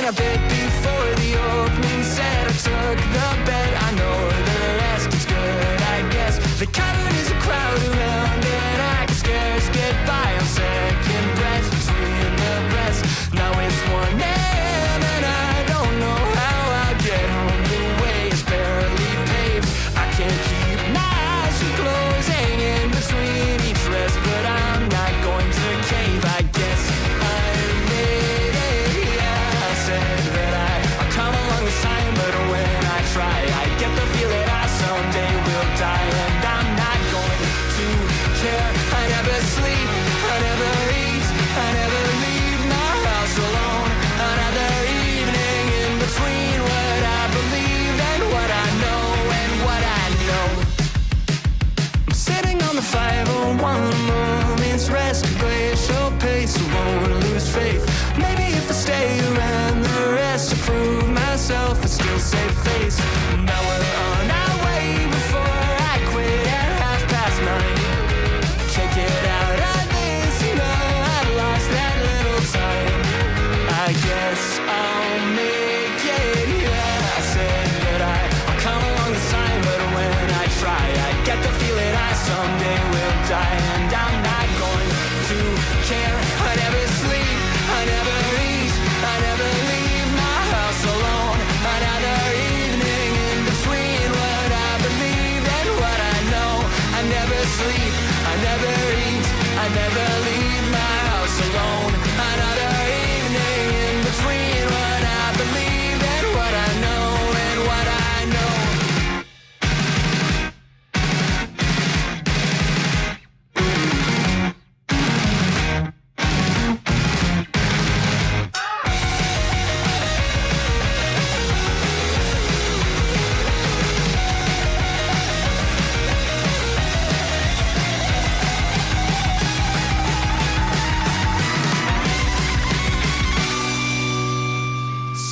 a bit before the opening set. I took the bet, I know the rest is good, I guess. The cavern is a crowd around and I can scarce get by on second breath between the breaths. Now it's 1 a.m. and I don't know how I'll get home. The way is barely paved. I can't keep my eyes from closing in between each rest, but I'm not going to cave, I guess. I made it, yeah. I said that I'll come along this time, but when I try, I get the feel that I someday will die, and I'm not going to care. I never sleep, I never eat, I never leave my house alone. Another evening in between what I believe and what I know and what I know. I'm sitting on the 501, moment's rest, glacial pace, I won't lose faith. Maybe if I stay around the rest to prove myself, I still save face. Now we're on our way before I quit at 9:30. Can't get out of this, you know, I've lost that little time. I guess I'll make it, yeah. I said that I'll come along this time, but when I try, I get the feeling I someday will die, and I'm not going to care. I never sleep, I never eat, I never leave my house alone. Another evening in between what I believe and what I know. I never sleep, I never eat, I never leave my house alone. Another evening in between what I believe and what I know and what I know.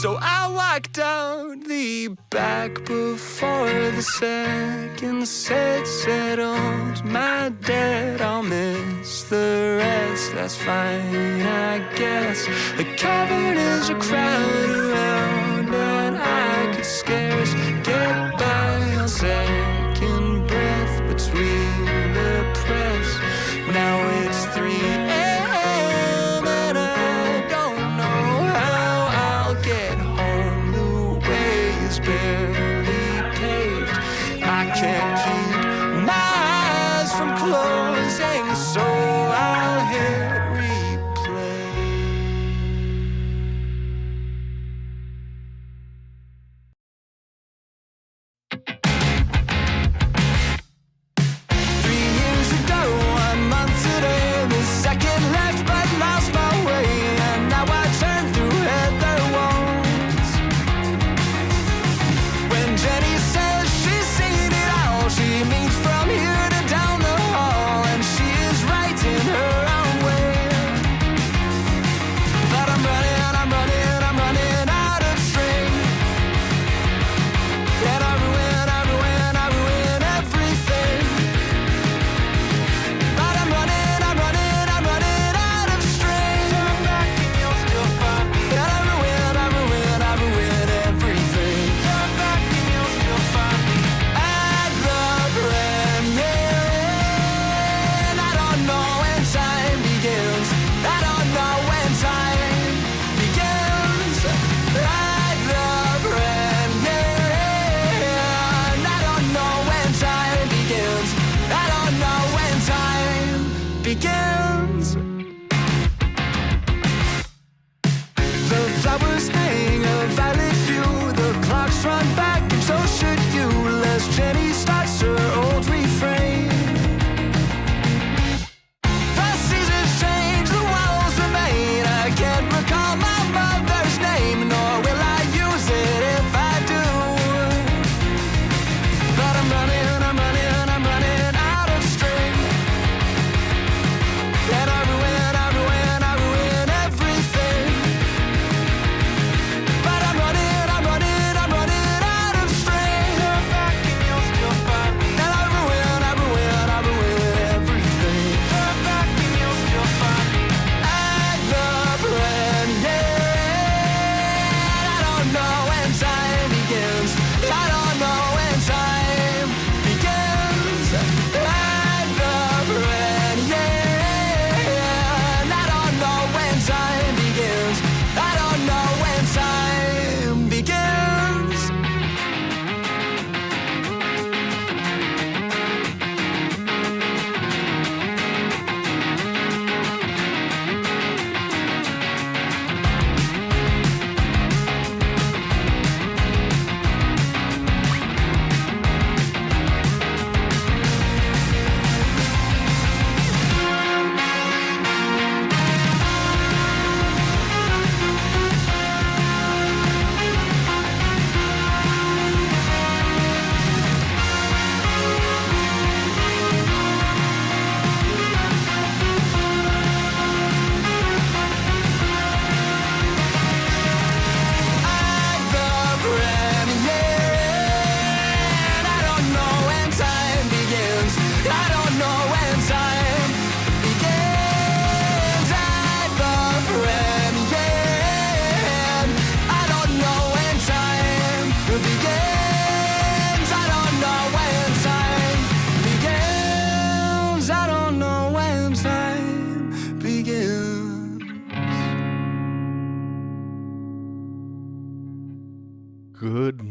So I walked out the back before the second set settled my debt. I'll miss the rest, that's fine, I guess. The cavern is a crowd around and I could scarce get by on second breath between the press. Now it's 3 a.m. and I don't know how I'll get home. The way is barely paved. I can't keep my eyes from closing, so I'll hit replay.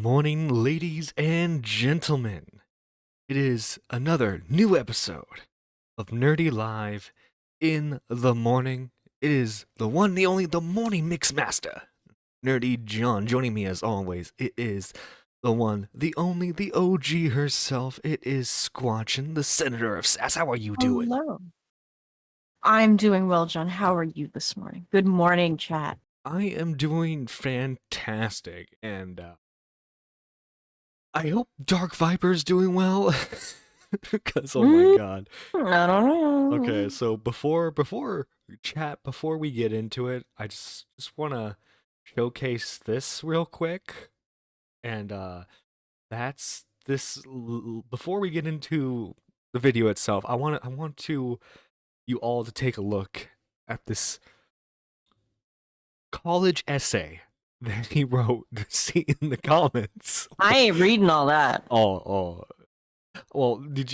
morning, ladies and gentlemen. It is another new episode of Nerdy Live in the morning. It is the one, the only, the morning mix master, Nerdy John. Joining me as always, it is the one, the only, the OG herself. It is Squatchin, the Senator of Sass. How are you doing? Hello. I'm doing well, John. How are you this morning? Good morning, chat. I am doing fantastic, and I hope Darkviper's doing well. Because oh my god. I don't know. Okay, so before we get into it, I just want to showcase this real quick, and that's this. Before we get into the video itself, I want you all to take a look at this college essay that he wrote. See in the comments. I ain't reading all that. Oh. Well, do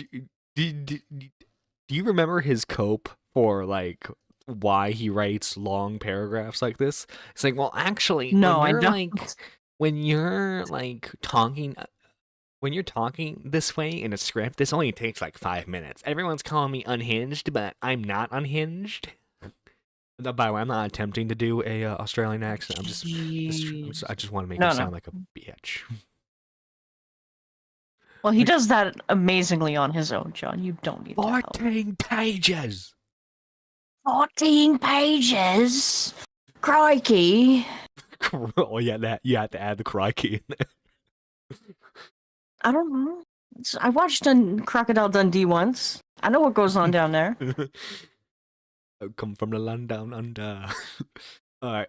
you remember his cope for like why he writes long paragraphs like this? It's like, well, actually, No, when I you're don't. when you're like talking when you're talking this way in a script, this only takes like 5 minutes. Everyone's calling me unhinged, but I'm not unhinged. By the way, I'm not attempting to do a Australian accent. I just want to make him sound like a bitch. Well, he does that amazingly on his own, John. You don't need 14 pages. 14 pages. Crikey. Oh yeah, that you have to add the crikey in there. I don't know. I watched Crocodile Dundee once. I know what goes on down there. I come from the land down under. Alright,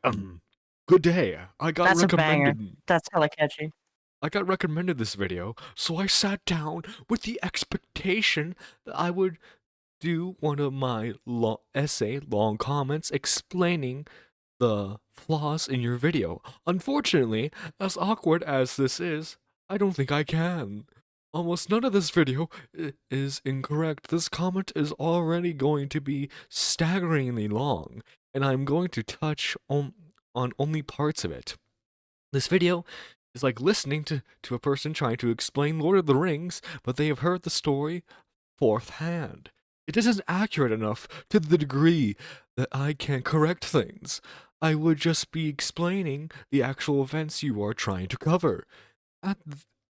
good day. That's a banger. That's hella catchy. I got recommended this video, so I sat down with the expectation that I would do one of my long comments explaining the flaws in your video. Unfortunately, as awkward as this is, I don't think I can. Almost none of this video is incorrect. This comment is already going to be staggeringly long, and I'm going to touch on only parts of it. This video is like listening to a person trying to explain Lord of the Rings, but they have heard the story fourth hand. It isn't accurate enough to the degree that I can correct things. I would just be explaining the actual events you are trying to cover. At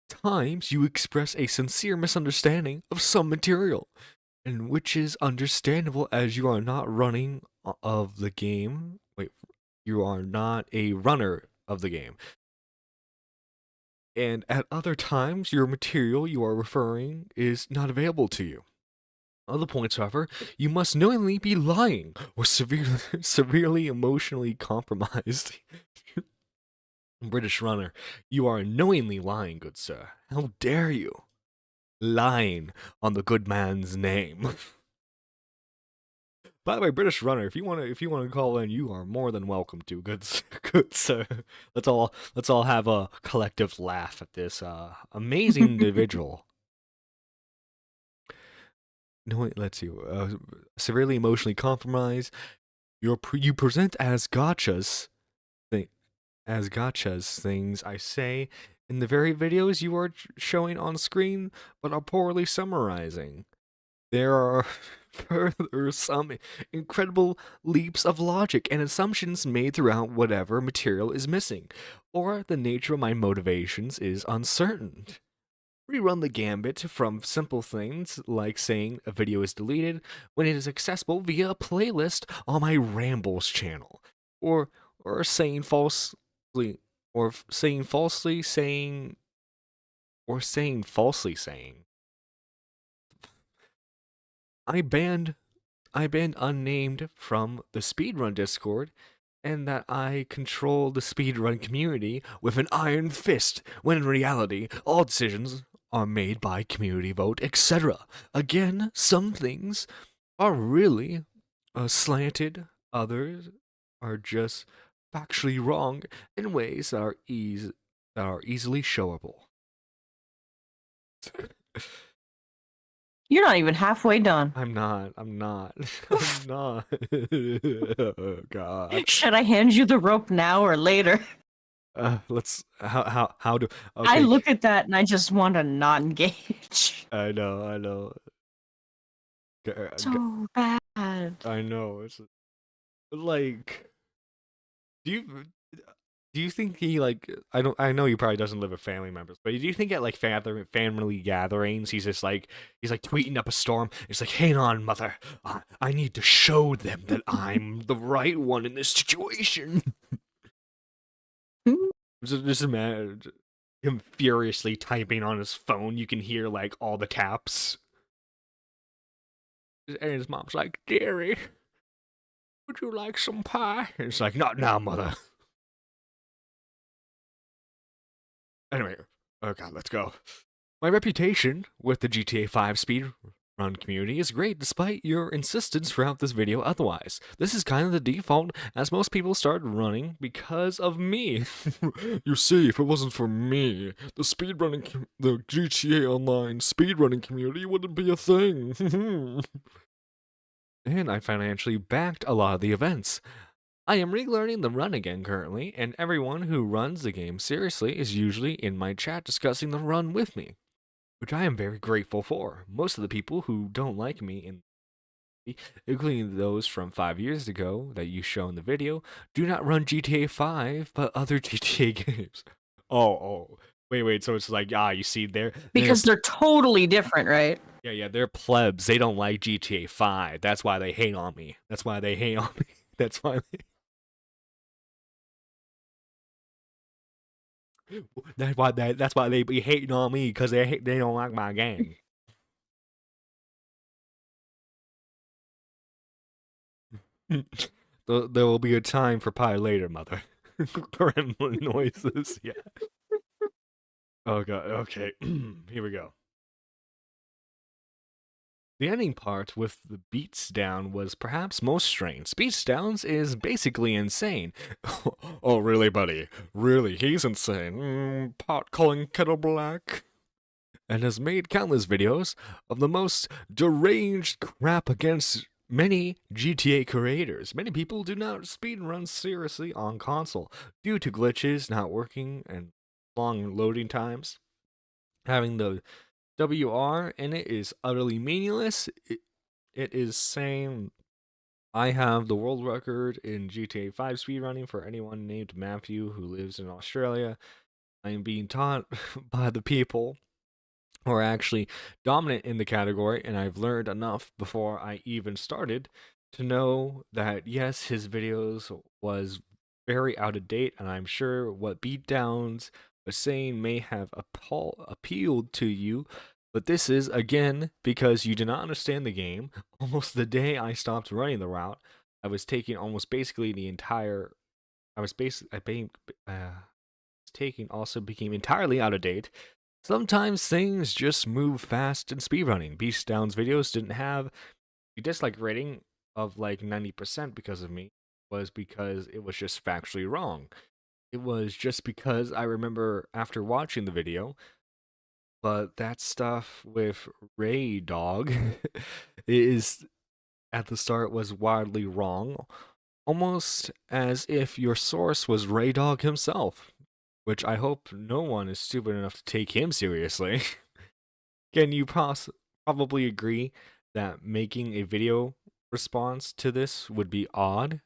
times, you express a sincere misunderstanding of some material, and which is understandable as you are not running of the game. Wait, you are not a runner of the game. And at other times, your material you are referring is not available to you. Other points, however, you must knowingly be lying or severely emotionally compromised. British runner, you are knowingly lying, good sir. How dare you? Lying on the good man's name. By the way, British runner, if you want to call in, you are more than welcome to, good sir. Let's all have a collective laugh at this amazing individual. No, let's see. Severely emotionally compromised. You present as gotchas, things I say in the very videos you are showing on screen, but are poorly summarizing. There are further some incredible leaps of logic and assumptions made throughout whatever material is missing, or the nature of my motivations is uncertain. Rerun the gambit from simple things like saying a video is deleted when it is accessible via a playlist on my Rambles channel, or saying falsely saying I banned unnamed from the speedrun Discord, and that I control the speedrun community with an iron fist, when in reality, all decisions are made by community vote, etc. Again, some things are really slanted, others are just factually wrong in ways that are easily showable. You're not even halfway done. I'm not. I'm not. Oh, God. Should I hand you the rope now or later? Let's how do I okay. look at that and I just want to not engage. I know. So bad. I know. It's like, do you do you think he like I know he probably doesn't live with family members, but do you think at like family gatherings he's like tweeting up a storm? It's like, hang on, mother, I need to show them that I'm the right one in this situation. Hmm? Just imagine him furiously typing on his phone. You can hear like all the taps, and his mom's like, "Dearie, would you like some pie?" And it's like, "Not now, mother." Anyway, oh god, let's go. My reputation with the GTA 5 speedrun community is great despite your insistence throughout this video otherwise. This is kind of the default as most people started running because of me. You see, if it wasn't for me, the the GTA Online speedrunning community wouldn't be a thing. And I financially backed a lot of the events. I am relearning the run again currently, and everyone who runs the game seriously is usually in my chat discussing the run with me, which I am very grateful for. Most of the people who don't like me, including those from 5 years ago that you show in the video, do not run GTA 5 but other GTA games. Oh, wait, so it's like, you see, Because they're totally different, right? yeah, they're plebs. They don't like GTA 5. That's why they hate on me. That's why they hate on me. That's why they... That's why they be hating on me, because they don't like my game. There will be a time for pie later, mother. Gremlin noises, yeah. Oh god, okay. Here we go. The ending part with the beats down was perhaps most strange. Beats downs is basically insane. Oh, really, buddy? Really, he's insane. Pot calling kettle black. And has made countless videos of the most deranged crap against many GTA creators. Many people do not speedrun seriously on console due to glitches not working and long loading times. Having the WR in it is utterly meaningless. It is saying I have the world record in GTA 5 speedrunning for anyone named Matthew who lives in Australia. I am being taught by the people who are actually dominant in the category, and I've learned enough before I even started to know that yes, his videos was very out of date, and I'm sure what beatdowns was saying may have appealed to you, but this is again because you do not understand the game. Almost the day I stopped running the route, I was taking almost basically the entire. I was basically taking also became entirely out of date. Sometimes things just move fast in speedrunning. Beastdown's videos didn't have a dislike rating of like 90% because of me, was because it was just factually wrong. It was just because I remember after watching the video, but that stuff with Ray Dog is at the start was wildly wrong, almost as if your source was Ray Dog himself, which I hope no one is stupid enough to take him seriously. Can you probably agree that making a video response to this would be odd?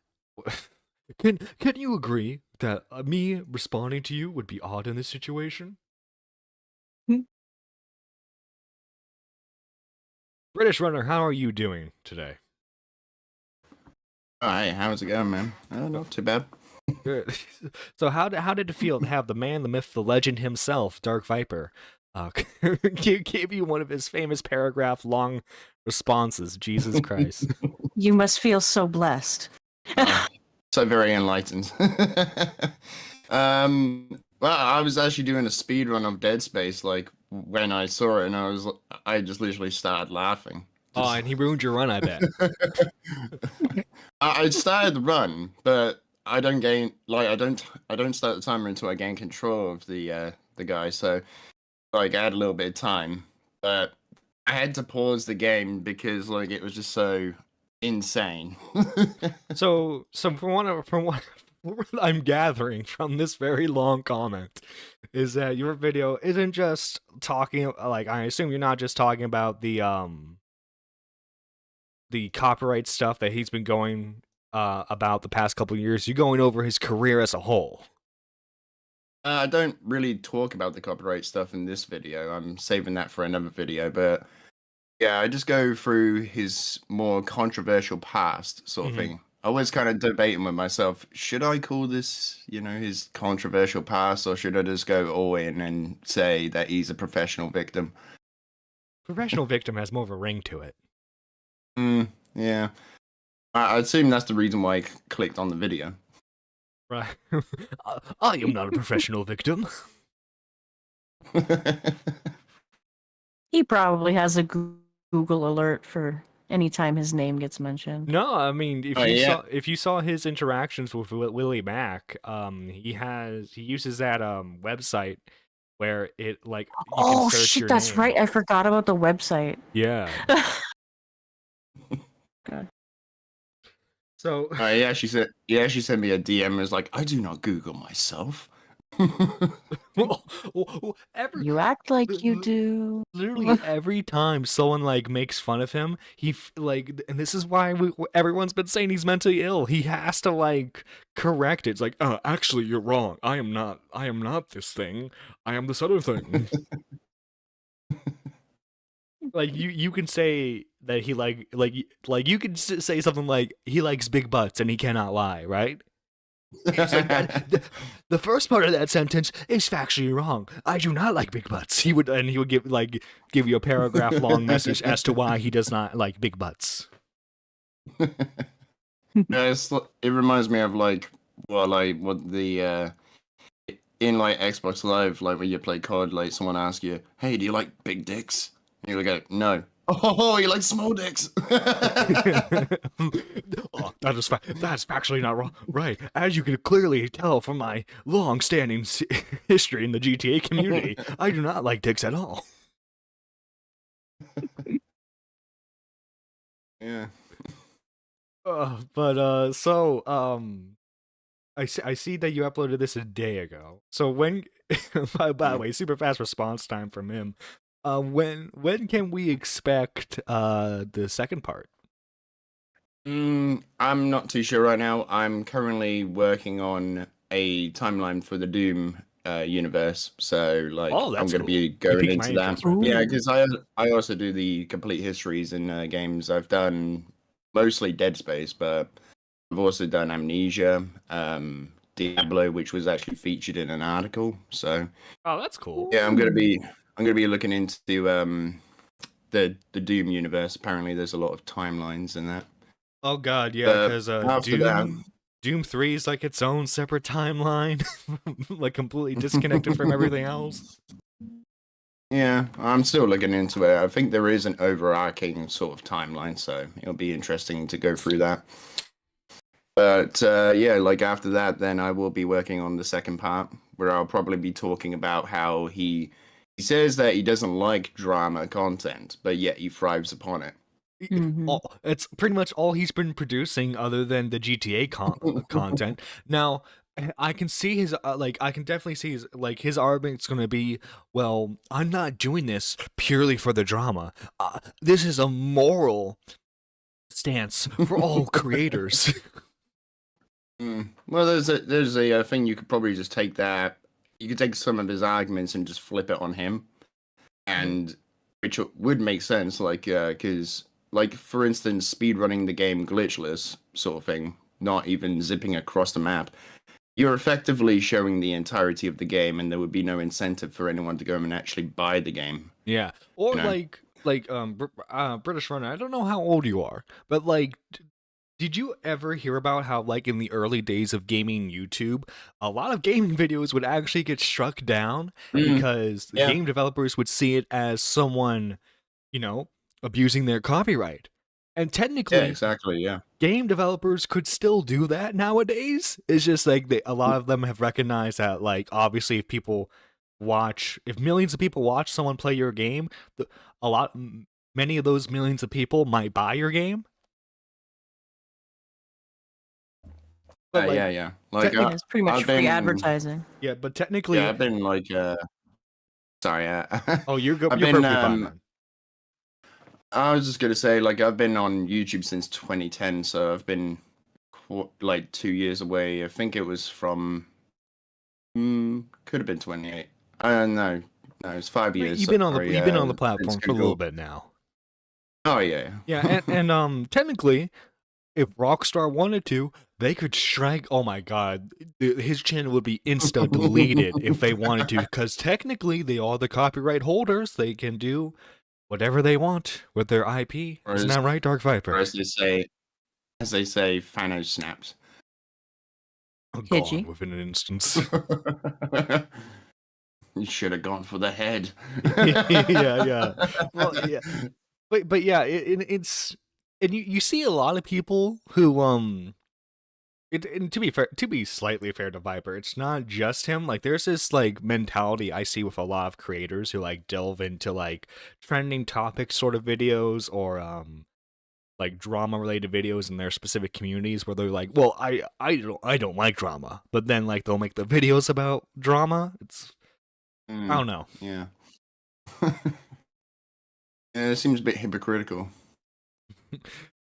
Can you agree that me responding to you would be odd in this situation? Hmm. British Runner, how are you doing today? Hi, how's it going, man? Not too bad. Good. So how did it feel to have the man, the myth, the legend himself, Darkviper, give you one of his famous paragraph-long responses? Jesus Christ. You must feel so blessed. So very enlightened. Well, I was actually doing a speed run of Dead Space, like when I saw it, and I just literally started laughing. Oh, and he ruined your run, I bet. I started the run, but I don't start the timer until I gain control of the guy. So like I had a little bit of time, but I had to pause the game because like it was just so insane. So from I'm gathering from this very long comment is that your video isn't just talking, like, I assume you're not just talking about the copyright stuff that he's been going about the past couple of years. You're going over his career as a whole. I don't really talk about the copyright stuff in this video. I'm saving that for another video. But yeah, I just go through his more controversial past sort of thing. I was kind of debating with myself, should I call this, his controversial past, or should I just go all in and say that he's a professional victim? Professional victim has more of a ring to it. Yeah. I assume that's the reason why I clicked on the video. Right. I am not a professional victim. He probably has a Google alert for any time his name gets mentioned. No, I mean, if you saw his interactions with Willie Mack, he uses that website where it like you can search shit, your that's name. right. I forgot about the website. Yeah. God. So he actually sent me a DM and was like, I do not Google myself. You act like you do. Literally every time someone like makes fun of him, and this is why everyone's been saying he's mentally ill. He has to like correct it. It's like, actually, you're wrong. I am not this thing. I am this other thing. Like you can say that he like you can say something like he likes big butts and he cannot lie, right? It's like the first part of that sentence is factually wrong. I do not like big butts. He would give you a paragraph long message as to why he does not like big butts. Yeah, it reminds me of what the in like Xbox Live, like when you play COD, like someone asks you, "Hey, do you like big dicks?" And you go, "No." Oh, you like small dicks? That's factually not wrong. Right. As you can clearly tell from my long-standing history in the GTA community, I do not like dicks at all. Yeah. I see that you uploaded this a day ago. So when, by the way, super fast response time from him. When can we expect the second part? I'm not too sure right now. I'm currently working on a timeline for the Doom universe, so I'm going to be going into that. Yeah, because I also do the complete histories in games. I've done mostly Dead Space, but I've also done Amnesia, Diablo, which was actually featured in an article. So that's cool. Yeah, I'm gonna be looking into the Doom universe. Apparently, there's a lot of timelines in that. Oh god, yeah, because Doom 3 is like its own separate timeline, like completely disconnected from everything else. Yeah, I'm still looking into it. I think there is an overarching sort of timeline, so it'll be interesting to go through that. But yeah, after that, then I will be working on the second part, where I'll probably be talking about how he says that he doesn't like drama content, but yet he thrives upon it. It's pretty much all he's been producing other than the GTA content. Now, I can see his I can definitely see his argument's going to be, well, I'm not doing this purely for the drama. This is a moral stance for all creators. Well, there's a thing you could probably just take that. You could take some of his arguments and just flip it on him, and which would make sense, because for instance, speedrunning the game glitchless sort of thing, not even zipping across the map, you're effectively showing the entirety of the game, and there would be no incentive for anyone to go and actually buy the game. Yeah, or British Runner. I don't know how old you are, but did you ever hear about how, in the early days of gaming YouTube, a lot of gaming videos would actually get struck down because the game developers would see it as someone, abusing their copyright? And technically, exactly, game developers could still do that nowadays. It's just a lot of them have recognized that, obviously, if millions of people watch someone play your game, many of those millions of people might buy your game. But, like, yeah. Like, Yeah, it's pretty much I've free been, advertising. yeah, but technically, yeah, I've been like, sorry, oh, you're I've you're been, perfectly fine, man. I was just gonna say, like, I've been on YouTube since 2010, so I've been like 2 years away. I think it was from, could have been 28. No, it's 5 years. You've been on the Sorry, you've been on the since platform for a little Google. bit now. Oh yeah. Yeah, and technically, if Rockstar wanted to, they could strike. Oh my God, his channel would be insta deleted if they wanted to, because technically they are the copyright holders. They can do whatever they want with their IP. Or Isn't as, that right, or Darkviper? as they say, Thanos snaps. Gone Pidgey. within an instance. You should have gone for the head. Yeah. Well, yeah, but yeah, it's and you see a lot of people who and to be fair, to be slightly fair to Viper, it's not just him. Like, there's this like mentality I see with a lot of creators who like delve into like trending topic sort of videos or like drama related videos in their specific communities where they're like, well, I don't like drama, but then like they'll make the videos about drama. It's I don't know. Yeah. Yeah, it seems a bit hypocritical.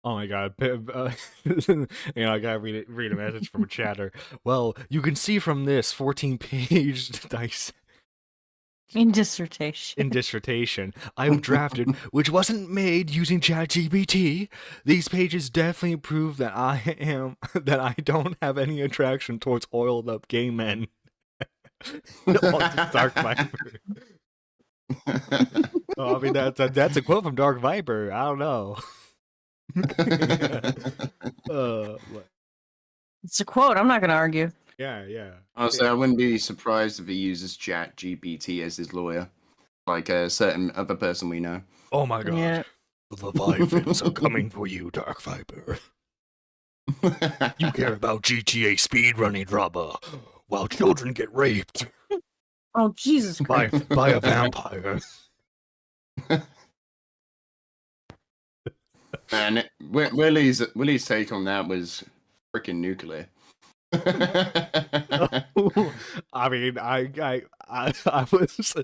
Oh my God. You know, I gotta read a message from a chatter. Well, you can see from this 14-page dice In dissertation. I've drafted, which wasn't made using ChatGPT. These pages definitely prove that that I don't have any attraction towards oiled up gay men. Darkviper. Oh, I mean, that's a quote from Darkviper. I don't know. What? It's a quote. I'm not going to argue. Yeah. Honestly, I wouldn't be surprised if he uses ChatGPT as his lawyer, like a certain other person we know. Oh my God. Yeah. The Leviathans are coming for you, Darkviper. You care about GTA speedrunning drama while children get raped Oh, Jesus by Christ. a vampire. Man, Willie's take on that was freaking nuclear. I mean, I was,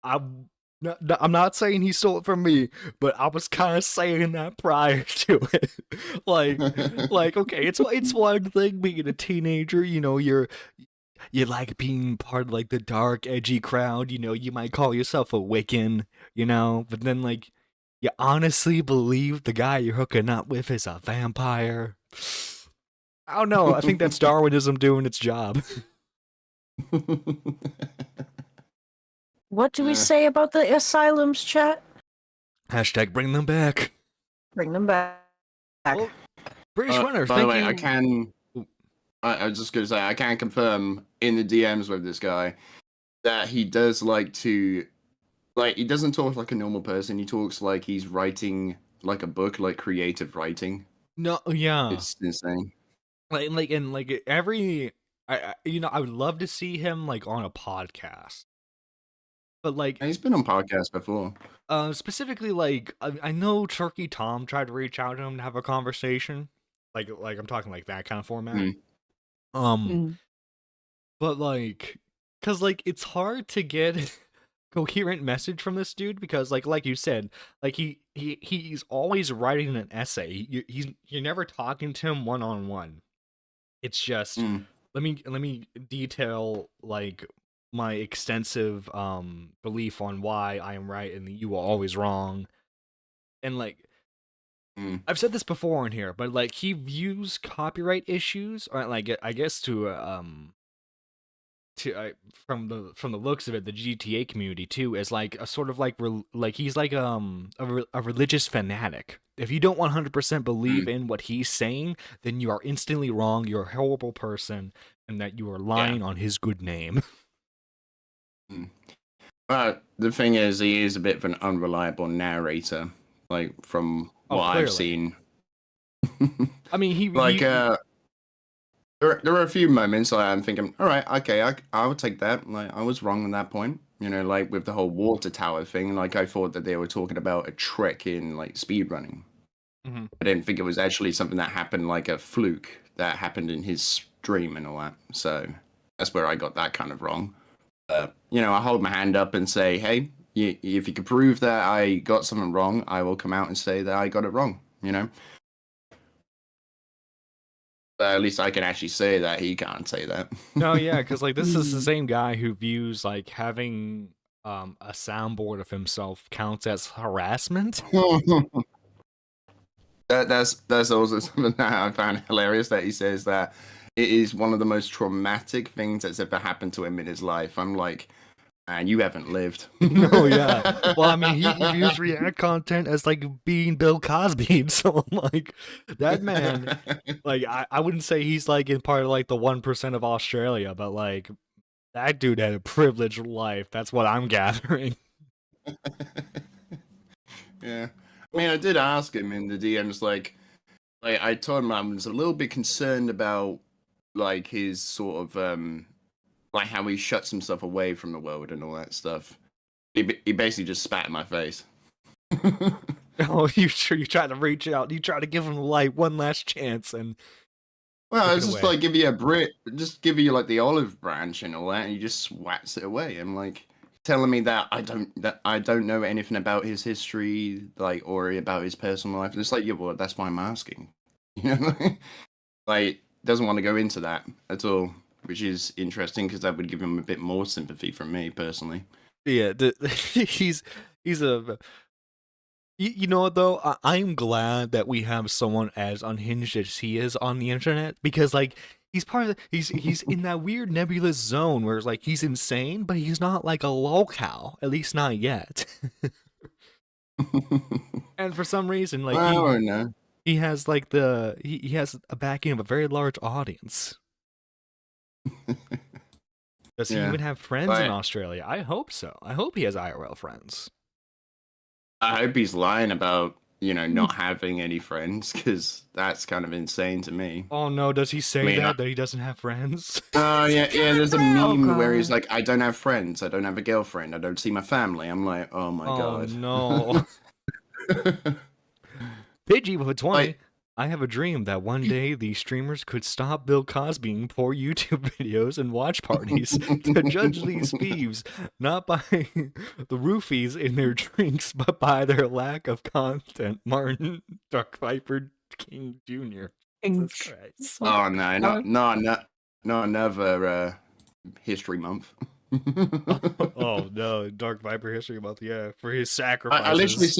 I'm not saying he stole it from me, but I was kind of saying that prior to it. like, okay, it's one thing being a teenager, you know, you like being part of like the dark, edgy crowd, you know, you might call yourself a Wiccan, you know, but then like, you honestly believe the guy you're hooking up with is a vampire? I don't know. I think that's Darwinism doing its job. What do we say about the asylums, chat? Hashtag bring them back. Bring them back. Well, British Runner, by the thank way, you. I was just gonna say I can confirm in the DMs with this guy that he does like to, like, he doesn't talk like a normal person. He talks like he's writing like a book, like creative writing. No, yeah. It's insane. Like every, you know, I would love to see him like on a podcast. But like, And he's been on podcasts before. specifically, like I know Turkey Tom tried to reach out to him to have a conversation. Like I'm talking like that kind of format. But like, cause like it's hard to get coherent message from this dude because like you said, like he's always writing an essay. You're never talking to him one-on-one. It's just let me detail like my extensive belief on why I am right and you are always wrong. And like I've said this before in here, but like he views copyright issues, or like I guess from the looks of it, the GTA community too, as like a sort of like like he's like a religious fanatic. If you don't 100% believe in what he's saying, then you are instantly wrong. You're a horrible person, and that you are lying on his good name. But the thing is, he is a bit of an unreliable narrator, like from what I've seen. I mean, there are a few moments like I'm thinking, all right, okay, I would take that. Like, I was wrong on that point. You know, like with the whole water tower thing. Like, I thought that they were talking about a trick in like speedrunning. I didn't think it was actually something that happened, like a fluke that happened in his dream and all that. So that's where I got that kind of wrong. You know, I hold my hand up and say, hey, if you can prove that I got something wrong, I will come out and say that I got it wrong, you know? But at least I can actually say that. He can't say that. No, yeah, because like this is the same guy who views like having a soundboard of himself counts as harassment. That's also something that I found hilarious, that he says that it is one of the most traumatic things that's ever happened to him in his life. I'm like, man, you haven't lived. No, yeah. Well, I mean, he views React content as like being Bill Cosby, so I'm like, that man, like, I wouldn't say he's like in part of like the 1% of Australia, but like, that dude had a privileged life. That's what I'm gathering. Yeah. I mean, I did ask him in the DMs, like I told him I was a little bit concerned about like his sort of like how he shuts himself away from the world and all that stuff. He basically just spat in my face. Oh, you try to reach out, you try to give him like one last chance, and well, it's it just away. like give you a just give you like the olive branch and all that, and he just swats it away. I'm like telling me that I don't know anything about his history, like, or about his personal life. And it's like, yeah, well, that's why I'm asking. You know, like doesn't want to go into that at all, which is interesting because that would give him a bit more sympathy from me personally. Yeah, he's a. You know what though? I'm glad that we have someone as unhinged as he is on the internet, because like he's part of he's in that weird nebulous zone where it's like he's insane, but he's not like a lolcow, at least not yet. And for some reason, like I don't know. he has like he has a backing of a very large audience. Does he Yeah. even have friends in But Australia? I hope so. I hope he has IRL friends. I hope he's lying about, you know, not having any friends, because that's kind of insane to me. Oh no, does he say mean, that he doesn't have friends? Oh yeah, there's a Oh, meme where he's God. like, I don't have friends, I don't have a girlfriend, I don't see my family. I'm like, oh my Oh god. no. Pidgey with a 20. Like- I have a dream that one day these streamers could stop Bill Cosbying poor YouTube videos and watch parties to judge these thieves, not by the roofies in their drinks, but by their lack of content. Martin Darkviper King Jr. Jesus Christ. Oh no, another History Month. Oh no, Darkviper History Month, yeah, for his I sacrifices.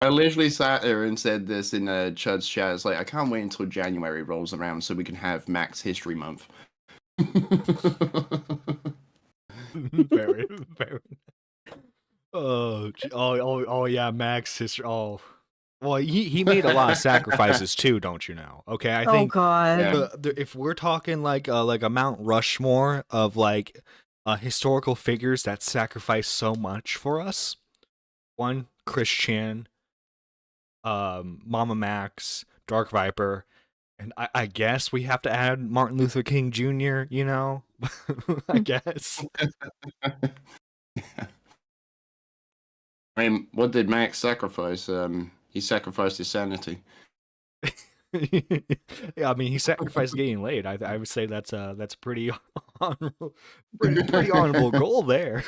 literally sat there and said this in Chud's chat. It's like, I can't wait until January rolls around so we can have Max History Month. Very. Oh yeah, Max sister. Oh, well, he made a lot of sacrifices too, don't you know? Okay, I Oh, think God. Yeah. if we're talking like a Mount Rushmore of like historical figures that sacrificed so much for us, one, Chris Chan, Mama Max, Darkviper, and I guess we have to add Martin Luther King Jr., you know? I guess. I mean, what did Max sacrifice? He sacrificed his sanity. Yeah, I mean, he sacrificed getting laid. I would say that's pretty honorable, pretty honorable goal there.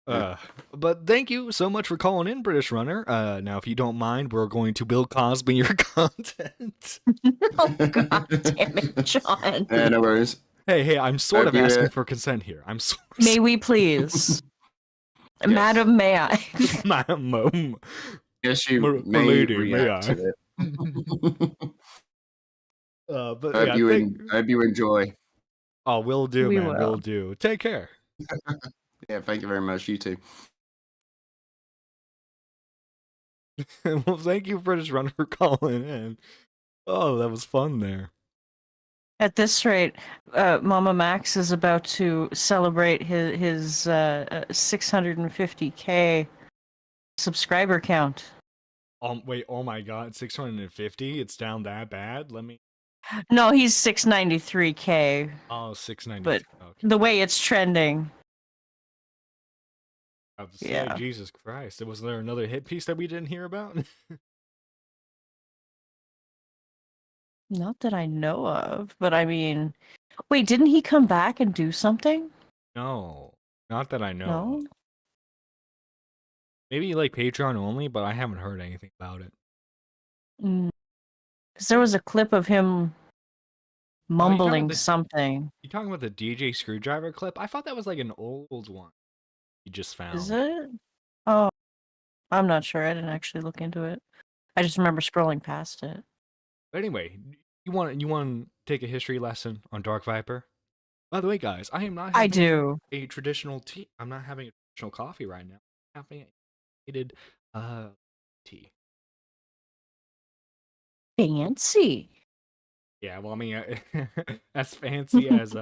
But thank you so much for calling in, British Runner. Now, if you don't mind, we're going to Bill Cosby your content. Oh, God damn it, John. Yeah, no worries. Hey, I'm sort Hope of you, asking for consent here. I'm sort of May we please? Madam, may I? Madam, Yes, you my may lady, react may to it. but Hope yeah, hope you enjoy. Oh, will do, We man. will. Will do. Take care. Yeah, thank you very much. You too. Well, thank you, British Runner, for calling in. Oh, that was fun there. At this rate, Mama Max is about to celebrate his 650K subscriber count. Wait, oh my god, 650? It's down that bad? Let me... No, he's 693K. Oh, 690. But okay. the way it's trending. I was to say, Yeah. Jesus Christ. Was there another hit piece that we didn't hear about? Not that I know of, but I mean, wait, didn't he come back and do something? No, not that I know No? of. Maybe like Patreon only, but I haven't heard anything about it. Because there was a clip of him Oh, mumbling something. you talking about the DJ Screwdriver clip? I thought that was like an old one you just found. Is it? Oh, I'm not sure. I didn't actually look into it. I just remember scrolling past it. But anyway, you want to take a history lesson on Darkviper? By the way, guys, I am not I having do. a traditional tea. I'm not having a traditional coffee right now. I'm having a heated tea. Fancy. Yeah, well, I mean, as fancy as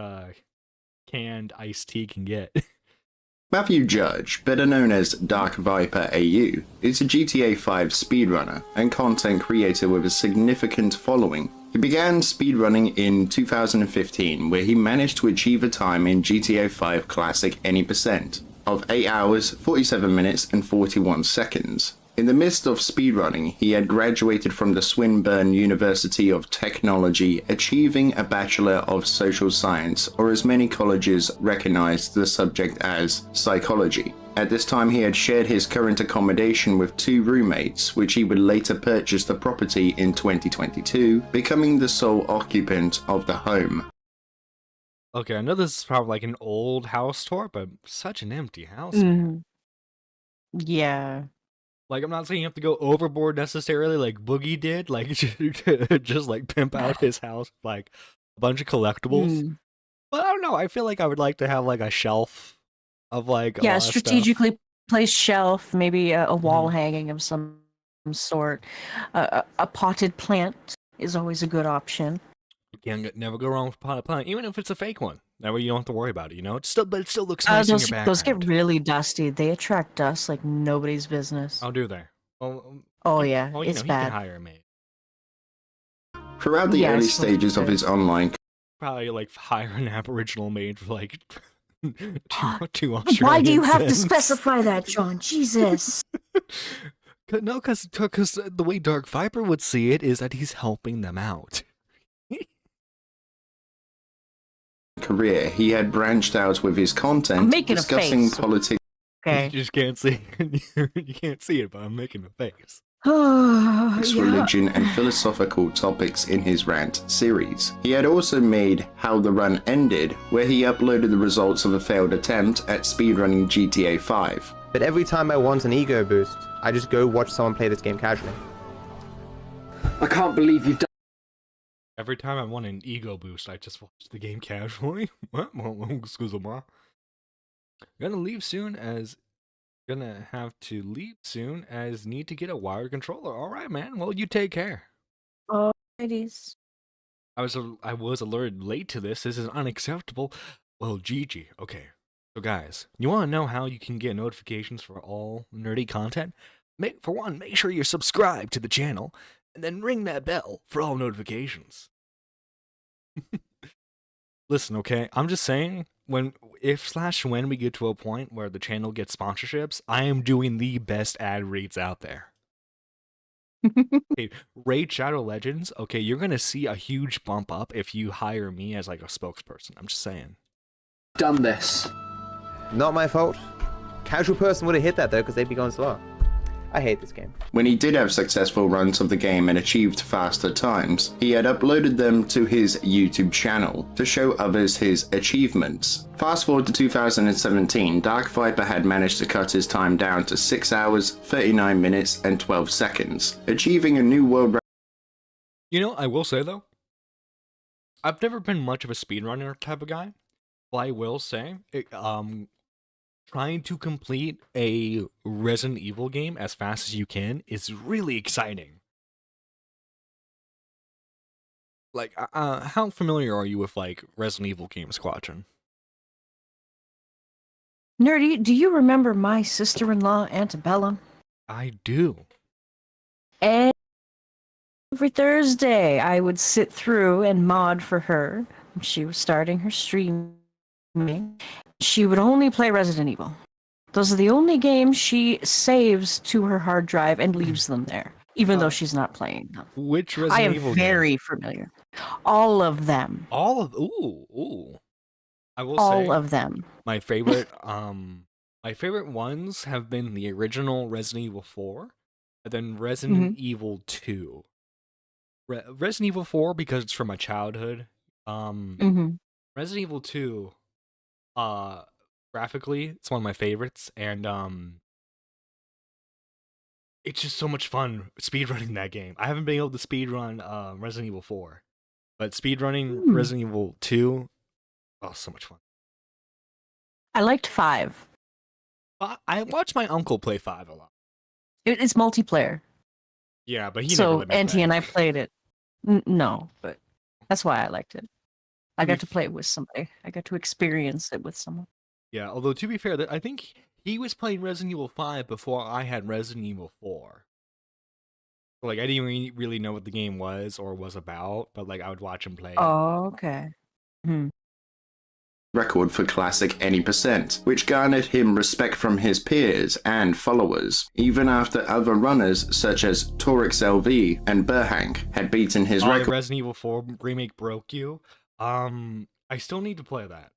canned iced tea can get. Matthew Judge, better known as Darkviper AU, is a GTA 5 speedrunner and content creator with a significant following. He began speedrunning in 2015, where he managed to achieve a time in GTA 5 Classic Any Percent of 8 hours, 47 minutes and 41 seconds. In the midst of speedrunning, he had graduated from the Swinburne University of Technology, achieving a Bachelor of Social Science, or as many colleges recognized the subject as psychology. At this time, he had shared his current accommodation with 2 roommates, which he would later purchase the property in 2022, becoming the sole occupant of the home. Okay, I know this is probably like an old house tour, but such an empty house, man. Yeah. Like, I'm not saying you have to go overboard necessarily like Boogie did, like, just like pimp out his house with, like, a bunch of collectibles. But I don't know, I feel like I would like to have, like, a shelf of, like, a Yeah, lot of stuff. strategically placed shelf, maybe a wall hanging of some sort. A potted plant is always a good option. You never go wrong with a potted plant, even if it's a fake one. That way you don't have to worry about it, you know? But it still looks nice in your background. Those get really dusty. They attract dust like nobody's business. Oh, do they? Well, oh yeah, well, it's he bad. can hire a maid. Throughout the early stages of his online probably like hire an Aboriginal maid for like two Australian Why do you have to cents. specify that, John? Jesus. No, because the way Darkviper would see it is that he's helping them out. career, he had branched out with his content, discussing politics. Okay. You just can't see. You can't see it, but I'm making a face. Religion and philosophical topics in his rant series. He had also made How the Run Ended, where he uploaded the results of a failed attempt at speedrunning GTA 5. But every time I want an ego boost, I just go watch someone play this game casually. I can't believe you've done. Every time I want an ego boost, I just watch the game casually. What? Excuse me. Gonna have to leave soon as need to get a wired controller. All right, man. Well, you take care. Alrighties. I was alerted late to this. This is unacceptable. Well, GG. Okay. So guys, you want to know how you can get notifications for all nerdy content? For one, make sure you're subscribed to the channel, and then ring that bell for all notifications. Listen, okay? I'm just saying, when we get to a point where the channel gets sponsorships, I am doing the best ad reads out there. Hey, Raid Shadow Legends, okay, you're gonna see a huge bump up if you hire me as like a spokesperson. I'm just saying. Done this. Not my fault. Casual person would have hit that though, because they'd be going slow. I hate this game. When he did have successful runs of the game and achieved faster times, he had uploaded them to his YouTube channel to show others his achievements. Fast forward to 2017, Darkviper had managed to cut his time down to 6 hours, 39 minutes and 12 seconds, achieving a new world record. You know, I will say though, I've never been much of a speedrunner type of guy, but I will say, trying to complete a Resident Evil game as fast as you can is really exciting. Like, how familiar are you with, like, Resident Evil games, Quatrin? Nerdy, do you remember my sister-in-law, Antebellum? I do. Every Thursday, I would sit through and mod for her. She was starting her streaming. She would only play Resident Evil. Those are the only games she saves to her hard drive and leaves them there, even though she's not playing them. Which Resident Evil I am very game? familiar. All of them. All of ooh. I will All say of them. my favorite ones have been the original Resident Evil 4, and then Resident Evil 2. Resident Evil 4 because it's from my childhood. Resident Evil 2, graphically, it's one of my favorites, and it's just so much fun speedrunning that game. I haven't been able to speedrun Resident Evil 4, but speedrunning Resident Evil 2, oh, so much fun. I liked 5. I watched my uncle play 5 a lot. It's multiplayer. Yeah, but he never So let me Auntie play. and I played it. No, but that's why I liked it. I got to play it with somebody. I got to experience it with someone. Yeah, although to be fair, I think he was playing Resident Evil 5 before I had Resident Evil 4. Like, I didn't really know what the game was or was about, but like I would watch him play it. Oh, okay. Record for classic any %, which garnered him respect from his peers and followers, even after other runners such as Torix LV and Burhank had beaten his The record. Resident Evil 4 remake broke you. I still need to play that.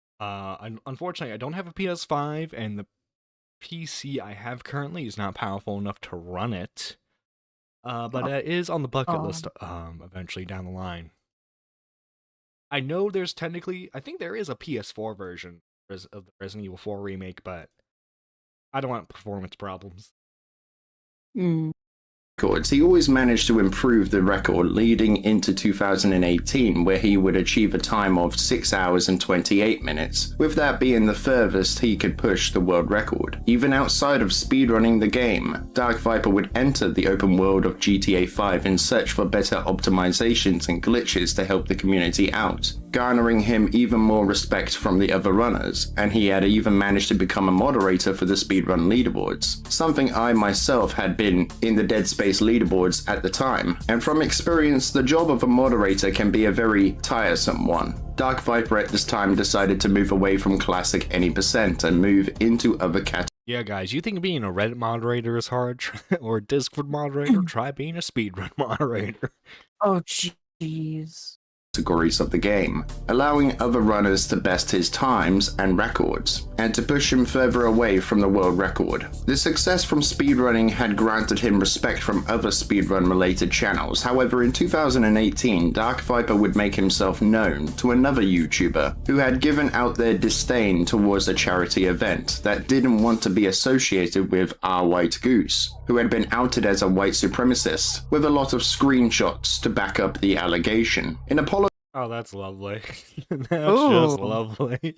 Unfortunately, I don't have a PS5, and the PC I have currently is not powerful enough to run it. But it is on the bucket list eventually down the line. I know there's technically, I think there is a PS4 version of the Resident Evil 4 remake, but I don't want performance problems. He always managed to improve the record leading into 2018, where he would achieve a time of 6 hours and 28 minutes, with that being the furthest he could push the world record. Even outside of speedrunning the game, Darkviper would enter the open world of GTA 5 in search for better optimizations and glitches to help the community out, garnering him even more respect from the other runners, and he had even managed to become a moderator for the speedrun leaderboards, something I myself had been in the Dead Space leaderboards at the time, and from experience the job of a moderator can be a very tiresome one. Darkviper at this time decided to move away from classic any % and move into other categories. Yeah, guys, you think being a Reddit moderator is hard, or a Discord moderator? Try being a speedrun moderator. Oh, jeez. Categories of the game, allowing other runners to best his times and records, and to push him further away from the world record. The success from speedrunning had granted him respect from other speedrun related channels. However, in 2018, Darkviper would make himself known to another YouTuber who had given out their disdain towards a charity event that didn't want to be associated with our White Goose, who had been outed as a white supremacist, with a lot of screenshots to back up the allegation. In apology. Oh, that's lovely. That's just lovely.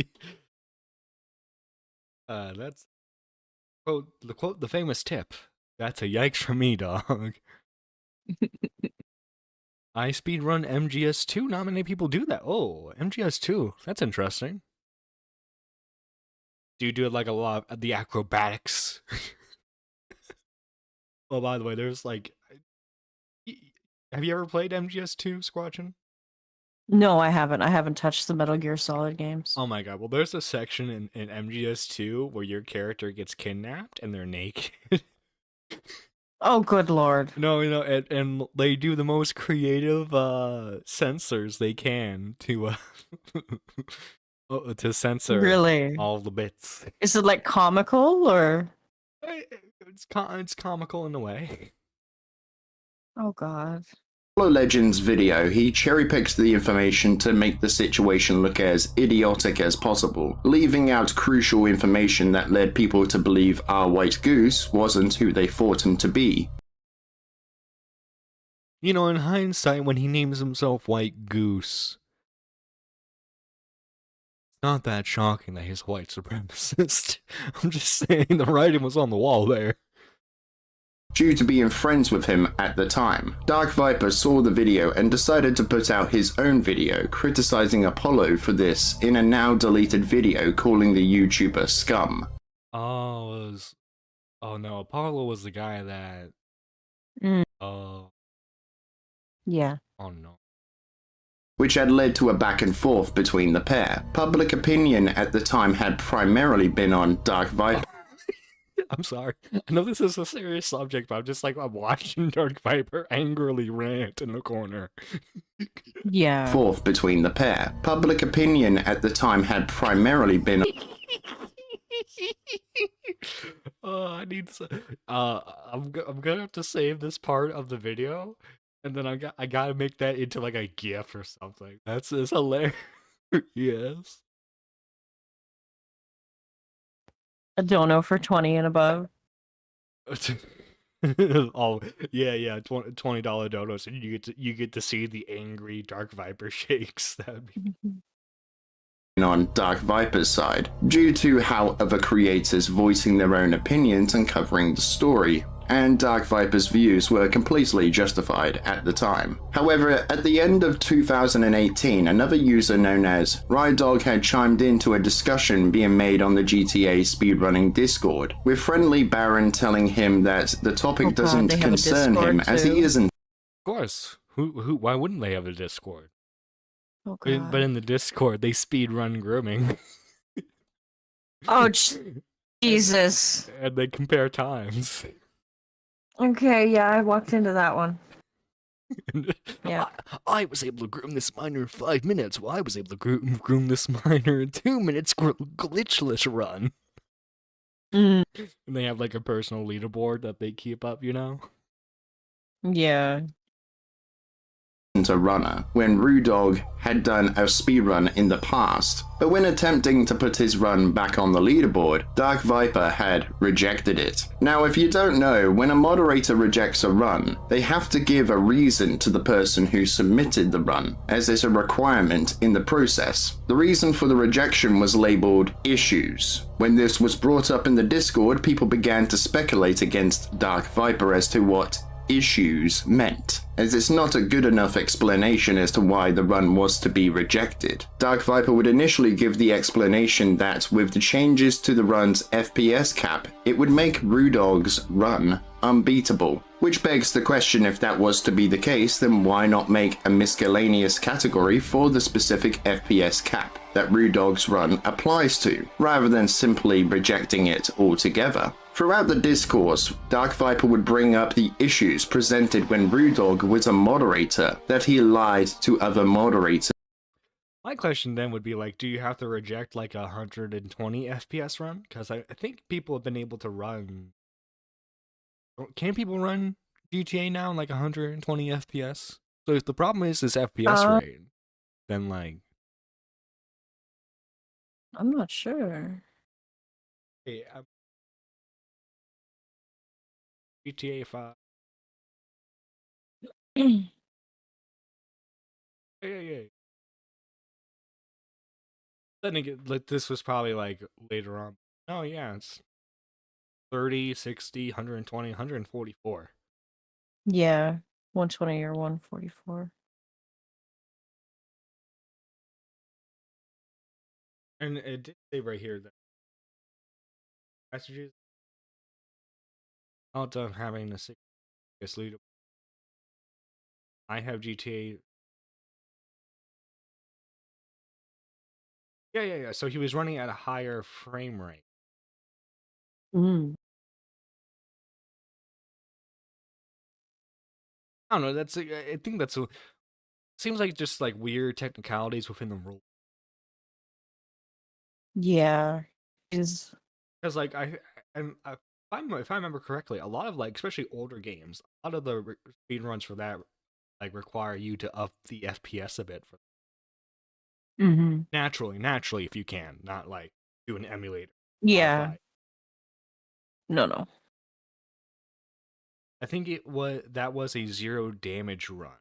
That's the famous tip. That's a yikes for me, dog. I speedrun MGS2. Not many people do that. Oh, MGS2. That's interesting. Do you do it like a lot of the acrobatics? Oh, by the way, there's like... Have you ever played MGS2, Squatchin? No, I haven't. I haven't touched the Metal Gear Solid games. Oh my god, well there's a section in MGS2 where your character gets kidnapped and they're naked. Oh, good lord. No, and they do the most creative censors they can to to censor Really? all the bits. Is it like comical or? It's comical in a way. Oh god. Legends video, he cherry-picked the information to make the situation look as idiotic as possible, leaving out crucial information that led people to believe our White Goose wasn't who they thought him to be. You know, in hindsight, when he names himself White Goose, it's not that shocking that he's a white supremacist. I'm just saying the writing was on the wall there. Due to being friends with him at the time, Darkviper saw the video and decided to put out his own video criticizing Apollo for this in a now deleted video calling the YouTuber scum. Oh no, Apollo was the guy that... Yeah. Oh no. Which had led to a back and forth between the pair. Public opinion at the time had primarily been on Darkviper. I'm sorry. I know this is a serious subject, but I'm watching Darkviper angrily rant in the corner. Yeah. Forth between the pair. Public opinion at the time had primarily been I need to. I'm gonna have to save this part of the video, and then I gotta make that into like a GIF or something. It's hilarious. Yes. A dono for 20 and above. Oh yeah, $20 donos, and you get to see the angry Darkviper shakes. That'd be on Darkviper's side, due to how other creators voicing their own opinions and covering the story, and Darkviper's views were completely justified at the time. However, at the end of 2018, another user known as Rydog had chimed into a discussion being made on the GTA speedrunning Discord, with friendly Baron telling him that the topic doesn't they have a concern him Discord as too? he isn't. of course. Why wouldn't they have a Discord? Oh, But God. in the Discord, they speed run grooming. Oh, Jesus. And they compare times. Okay, yeah, I walked into that one. Yeah. I was able to groom this miner in 5 minutes, while I was able to groom this miner in 2 minutes. Glitchless run. Mm, And they have like a personal leaderboard that they keep up, you know? yeah. A runner when Rudog had done a speedrun in the past, but when attempting to put his run back on the leaderboard, Darkviper had rejected it. Now, if you don't know, when a moderator rejects a run, they have to give a reason to the person who submitted the run, as it's a requirement in the process. The reason for the rejection was labeled issues. When this was brought up in the Discord, people began to speculate against Darkviper as to what issues meant, as it's not a good enough explanation as to why the run was to be rejected. Darkviper would initially give the explanation that with the changes to the run's FPS cap, it would make Rudog's run unbeatable. Which begs the question, if that was to be the case, then why not make a miscellaneous category for the specific FPS cap that Rudog's run applies to, rather than simply rejecting it altogether? Throughout the discourse, Darkviper would bring up the issues presented when Rudog was a moderator, that he lied to other moderators. My question then would be like, do you have to reject like 120 FPS run? Because I think people have been able to run. Can people run GTA now in like 120 FPS? So if the problem is this FPS rate, then like, I'm not sure. hey, GTA 5. Yeah. Then again, like this was probably like later on. Oh yeah, it's 30, 60, 120, 144. Yeah. 120 or 144. And it did say right here that messages out of having the 6th lead. I have GTA. Yeah. So he was running at a higher frame rate. Mm. I don't know. I think that's seems like just like weird technicalities within the rule. Yeah. Is Because like if I remember correctly, a lot of like especially older games, a lot of the speed runs for that like require you to up the FPS a bit for naturally if you can, not like do an emulator. Yeah. Modify. No. I think that was a 0 damage run.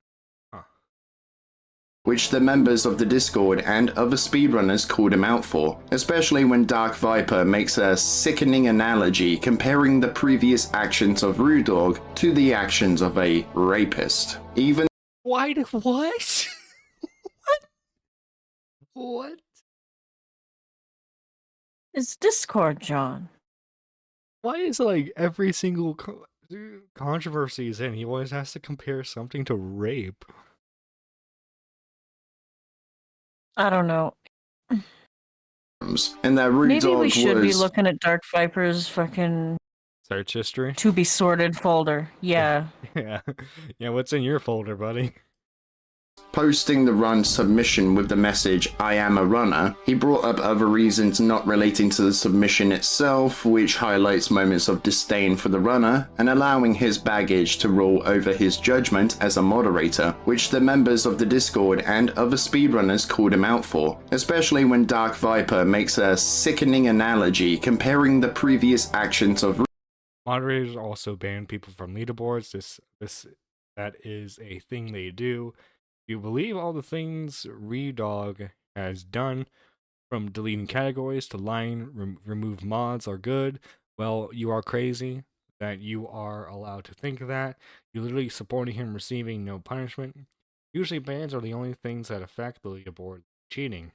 Huh. Which the members of the Discord and other speedrunners called him out for, especially when Darkviper makes a sickening analogy comparing the previous actions of Rudog to the actions of a rapist. Even What? What? What? It's Discord, John. Why is like every single controversy is in, he always has to compare something to rape? I don't know. and that Rude Maybe Dog we should be was looking at Darkviper's fucking Search history. to be sorted folder. Yeah. Yeah. Yeah, what's in your folder, buddy? posting the run submission with the message, "I am a runner." He brought up other reasons not relating to the submission itself, which highlights moments of disdain for the runner, and allowing his baggage to rule over his judgment as a moderator, which the members of the Discord and other speedrunners called him out for, especially when Darkviper makes a sickening analogy comparing the previous actions of Moderators also ban people from leaderboards. That is a thing they do. If you believe all the things Redog has done, from deleting categories to lying, remove mods are good, well, you are crazy that you are allowed to think that. You're literally supporting him receiving no punishment. Usually bans are the only things that affect the leaderboard. Cheating.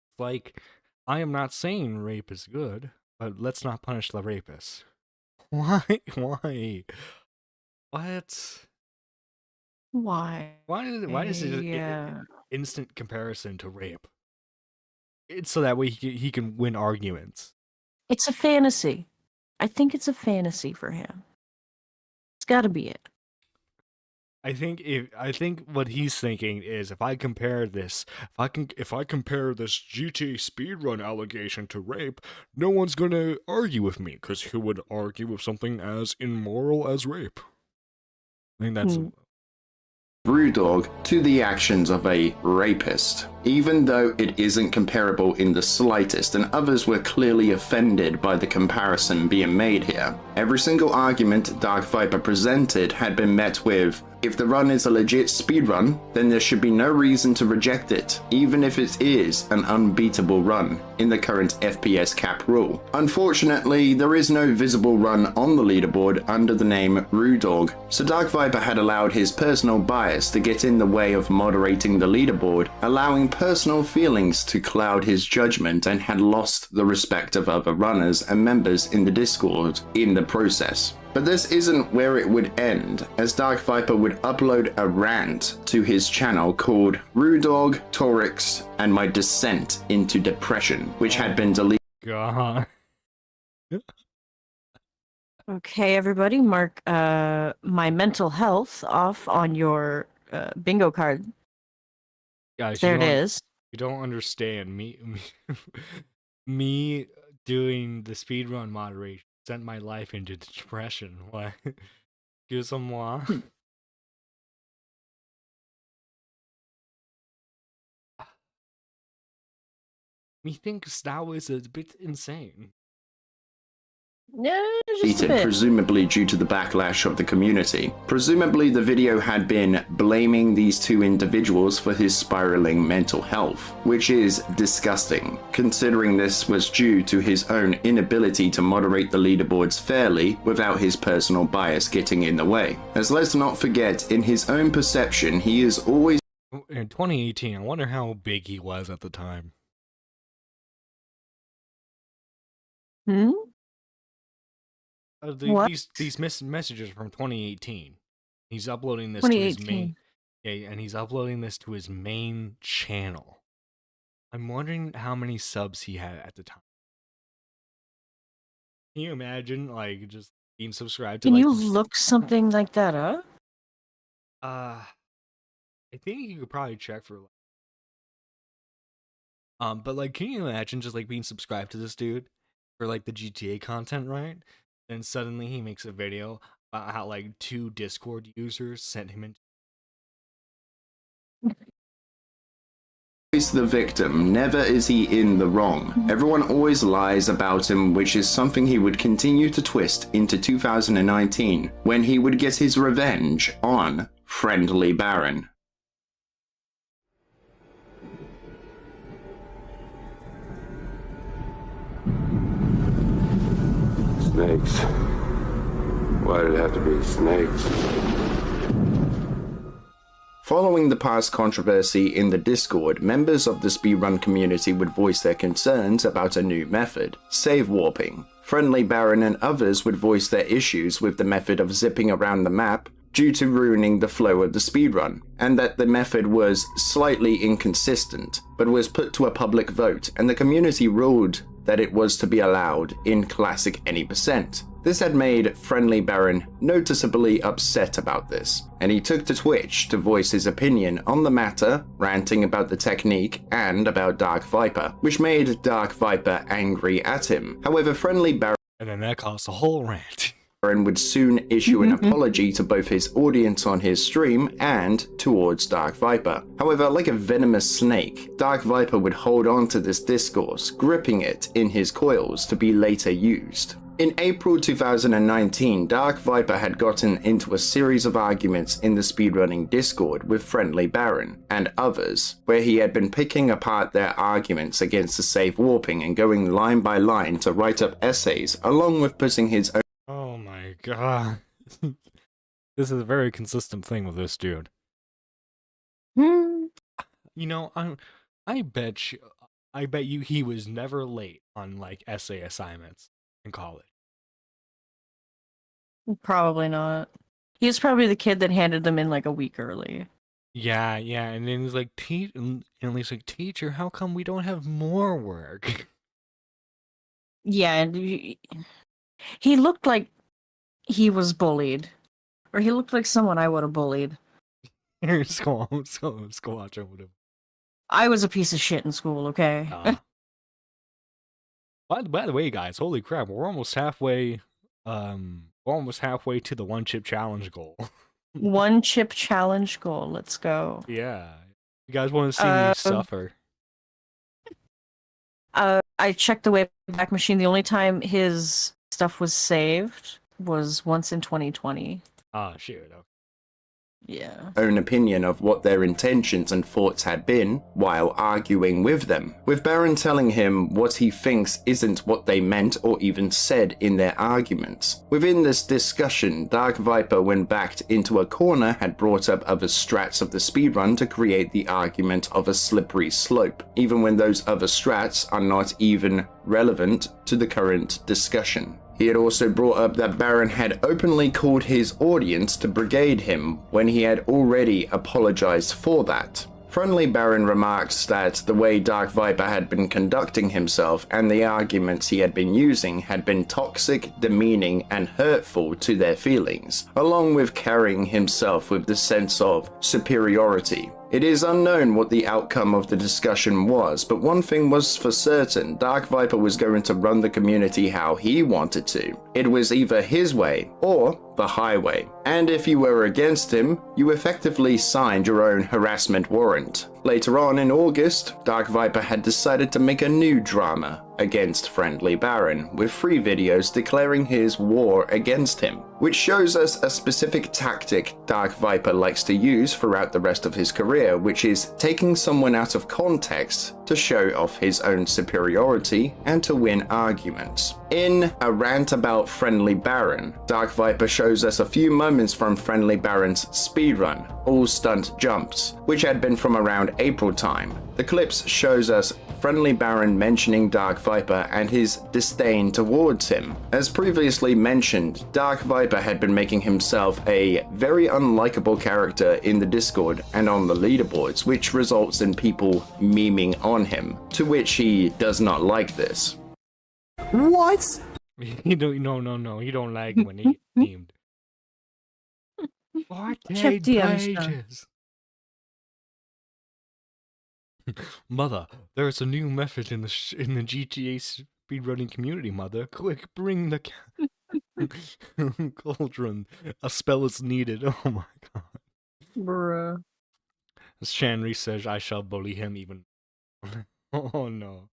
It's like, I am not saying rape is good, but let's not punish the rapist. Why? Why? What? Why? Why is it an instant comparison to rape? It's so that way he can win arguments. It's a fantasy. I think it's a fantasy for him. It's got to be it. I think what he's thinking is if I compare this GTA speedrun allegation to rape, no one's gonna argue with me, because who would argue with something as immoral as rape? I think that's Brewdog to the actions of a rapist, even though it isn't comparable in the slightest, and others were clearly offended by the comparison being made here. Every single argument Darkviper presented had been met with, if the run is a legit speedrun, then there should be no reason to reject it, even if it is an unbeatable run in the current FPS cap rule. Unfortunately, there is no visible run on the leaderboard under the name Brewdog, so Darkviper had allowed his personal bias to get in the way of moderating the leaderboard, allowing personal feelings to cloud his judgment, and had lost the respect of other runners and members in the Discord in the process. But this isn't where it would end, as Darkviper would upload a rant to his channel called Rudog, Torix, and My Descent into Depression, which had been deleted. God. Okay, everybody, mark my mental health off on your bingo card. Guys, There it is. You don't understand me doing the speedrun moderation sent my life into depression. What? Excuse-moi. Methinks that was a bit insane. Yeah, just a Deleted, bit. presumably due to the backlash of the community. Presumably the video had been blaming these two individuals for his spiraling mental health, which is disgusting, considering this was due to his own inability to moderate the leaderboards fairly without his personal bias getting in the way. As let's not forget, in his own perception, he is always In 2018, I wonder how big he was at the time. Hmm? What? These messages from 2018. He's uploading this to his main, 2018. and he's uploading this to his main channel. I'm wondering how many subs he had at the time. Can you imagine, like, just being subscribed to? Can like, you look something like that up? I think you could probably check for. But like, can you imagine just like being subscribed to this dude for like the GTA content, right? Then suddenly he makes a video about how like 2 Discord users sent him into. the victim, never is he in the wrong. Everyone always lies about him, which is something he would continue to twist into 2019, when he would get his revenge on Friendly Baron. Snakes. Why did it have to be snakes? Following the past controversy in the Discord, members of the speedrun community would voice their concerns about a new method, save warping. Friendly Baron and others would voice their issues with the method of zipping around the map, due to ruining the flow of the speedrun, and that the method was slightly inconsistent, but was put to a public vote, and the community ruled that it was to be allowed in classic any percent. This had made Friendly Baron noticeably upset about this, and he took to Twitch to voice his opinion on the matter, ranting about the technique and about Darkviper, which made Darkviper angry at him. However, Friendly Baron And then that caused a whole rant. would soon issue an apology to both his audience on his stream and towards Darkviper. However, like a venomous snake, Darkviper would hold on to this discourse, gripping it in his coils to be later used. In April 2019, Darkviper had gotten into a series of arguments in the speedrunning Discord with Friendly Baron and others, where he had been picking apart their arguments against the safe warping and going line by line to write up essays, along with putting his own. Oh my god. This is a very consistent thing with this dude. Hmm. You know, I bet you he was never late on like essay assignments in college. Probably not. He was probably the kid that handed them in like a week early. Yeah, and then he's like, and he's like, teacher, how come we don't have more work? Yeah, and he looked like he was bullied. Or he looked like someone I would have bullied. Let's go watch it with him. I was a piece of shit in school, okay? By the way, guys, holy crap, we're almost halfway to the one chip challenge goal. One chip challenge goal, let's go. Yeah. You guys want to see me suffer? I checked the Wayback Machine. The only time his stuff was saved was once in 2020. Ah, shoot. Okay. Yeah. Own opinion of what their intentions and thoughts had been while arguing with them, with Baron telling him what he thinks isn't what they meant or even said in their arguments. Within this discussion, Darkviper, when backed into a corner, had brought up other strats of the speedrun to create the argument of a slippery slope, even when those other strats are not even relevant to the current discussion. He had also brought up that Baron had openly called his audience to brigade him when he had already apologized for that. Friendly Baron remarks that the way Darkviper had been conducting himself and the arguments he had been using had been toxic, demeaning, and hurtful to their feelings, along with carrying himself with the sense of superiority. It is unknown what the outcome of the discussion was, but one thing was for certain, Darkviper was going to run the community how he wanted to. It was either his way or the highway. And if you were against him, you effectively signed your own harassment warrant. Later on in August, Darkviper had decided to make a new drama against Friendly Baron, with 3 videos declaring his war against him, which shows us a specific tactic Darkviper likes to use throughout the rest of his career, which is taking someone out of context to show off his own superiority and to win arguments. In a rant about Friendly Baron, Darkviper shows us a few moments from Friendly Baron's speedrun, all stunt jumps, which had been from around April time. The clips shows us Friendly Baron mentioning Darkviper and his disdain towards him. As previously mentioned, Darkviper had been making himself a very unlikable character in the Discord and on the leaderboards, which results in people memeing on him, to which he does not like this. What? You don't, no, you don't like when he named. Check DMs now. Pages. Mother, there's a new method in the in the GTA speedrunning community. Mother, quick, bring the cauldron. A spell is needed. Oh my god. Bruh. As Shanri says, I shall bully him even. Oh no.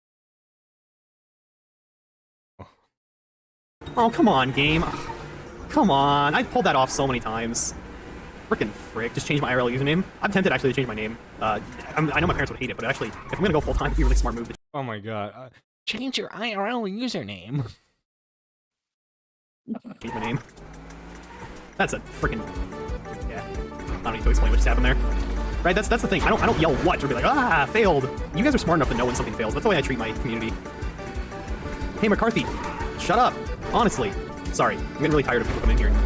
Oh, come on, game. Come on. I've pulled that off so many times. Frickin' frick. Just change my IRL username. I'm tempted actually to change my name. I know my parents would hate it, but actually, if I'm gonna go full-time, it'd be a really smart move. Oh my god. Change your IRL username. Change my name. That's a frickin'... Yeah. I don't need to explain what just happened there. Right, that's the thing. I don't yell what or be like, ah, failed. You guys are smart enough to know when something fails. That's the way I treat my community. Hey, McCarthy. Shut up. Honestly. Sorry. I'm getting really tired of people coming in here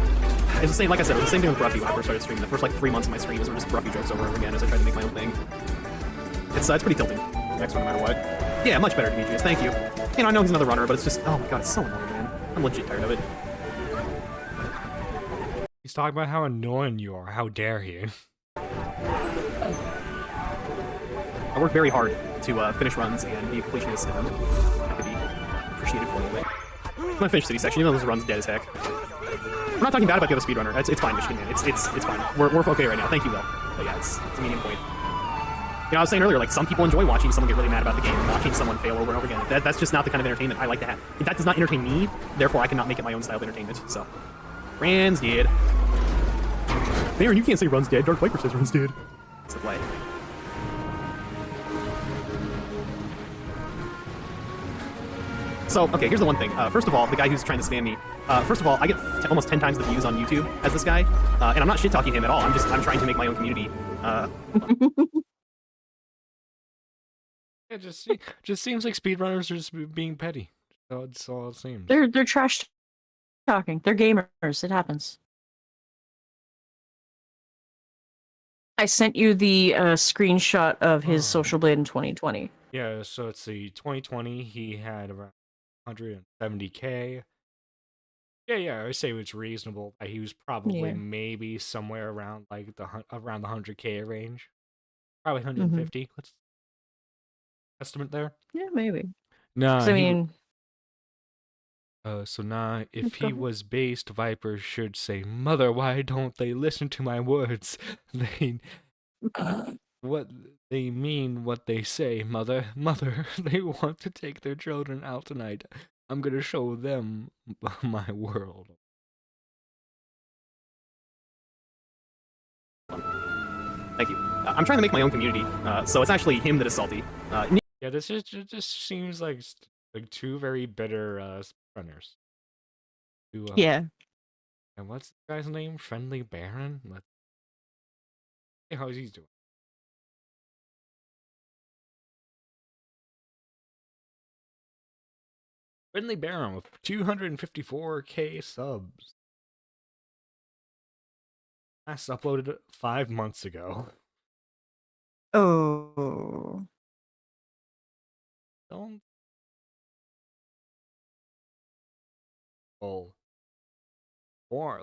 and It's the same, like I said, it was the same thing with Bruffy when I first started streaming. The first like 3 months of my streams were just Bruffy jokes over and over again as I tried to make my own thing. It's pretty tilting. Next one, no matter what. Yeah, much better, Demetrius. Thank you. You know, I know he's another runner, but it's just, oh my god, it's so annoying, man. I'm legit tired of it. He's talking about how annoying you are. How dare he? I work very hard to finish runs and be a completionist, and that could be appreciated for a little bit. I'm gonna finish City Section, even though this run's dead as heck. I'm not talking bad about the other speedrunner. It's fine, Michigan Man. It's fine. We're okay right now. Thank you, Will. But yeah, it's a medium point. You know, I was saying earlier, like, some people enjoy watching someone get really mad about the game and watching someone fail over and over again. That's just not the kind of entertainment I like to have. If that does not entertain me, therefore I cannot make it my own style of entertainment. So, Ran's dead. Baron, you can't say Run's dead. Darkviper says Run's dead. That's the play. So, okay, here's the one thing. First of all, the guy who's trying to spam me. First of all, I get almost 10 times the views on YouTube as this guy, and I'm not shit-talking him at all. I'm trying to make my own community. It just seems like speedrunners are just being petty. That's all it seems. They're trash talking. They're gamers. It happens. I sent you the screenshot of his Social Blade in 2020. Yeah, so it's the 2020. He had around 170K. Yeah, I would say it's reasonable. He was probably maybe somewhere around like around the 100K range. Probably 150. Let's estimate there. Yeah, maybe. No, I mean, so now if he was based, Viper should say, "Mother, why don't they listen to my words? What they mean, what they say, mother, they want to take their children out tonight. I'm gonna show them my world." Thank you. I'm trying to make my own community, so it's actually him that is salty. Yeah, this just seems like two very bitter runners. yeah. And what's the guy's name? Friendly Baron? Hey, how's he doing? Friendly Baron with 254K subs. Last uploaded 5 months ago. Oh. Don't. Oh. 4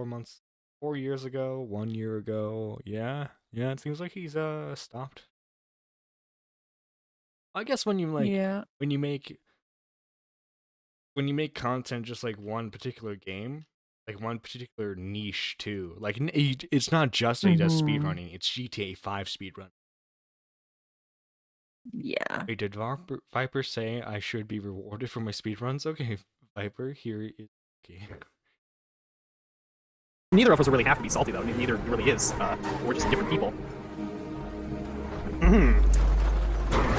months, 4 years ago, 1 year ago. Yeah, it seems like he's stopped. I guess when you when you make content just like one particular game, like one particular niche too. Like it's not just that he does speedrunning, it's GTA 5 speedrun. Yeah. Wait, did Viper say I should be rewarded for my speedruns? Okay, Viper, here is okay. Neither of us really have to be salty, though. Neither really is. We're just different people.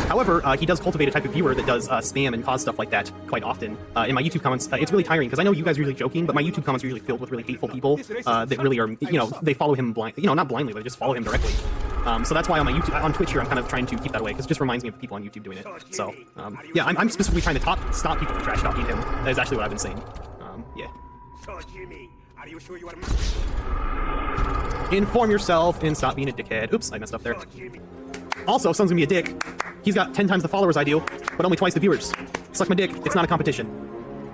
However, he does cultivate a type of viewer that does spam and cause stuff like that quite often. In my YouTube comments, it's really tiring, because I know you guys are usually joking, but my YouTube comments are usually filled with really hateful people that really are, they follow him not blindly, but they just follow him directly. So that's why on Twitch here, I'm kind of trying to keep that away, because it just reminds me of the people on YouTube doing it. So, yeah, I'm specifically trying to stop people from trash talking him. That is actually what I've been saying. Yeah. So, Jimmy, are you sure you are... Inform yourself and stop being a dickhead. Oops, I messed up there. Also, if someone's gonna be a dick, he's got 10 times the followers I do, but only twice the viewers. Suck my dick, it's not a competition.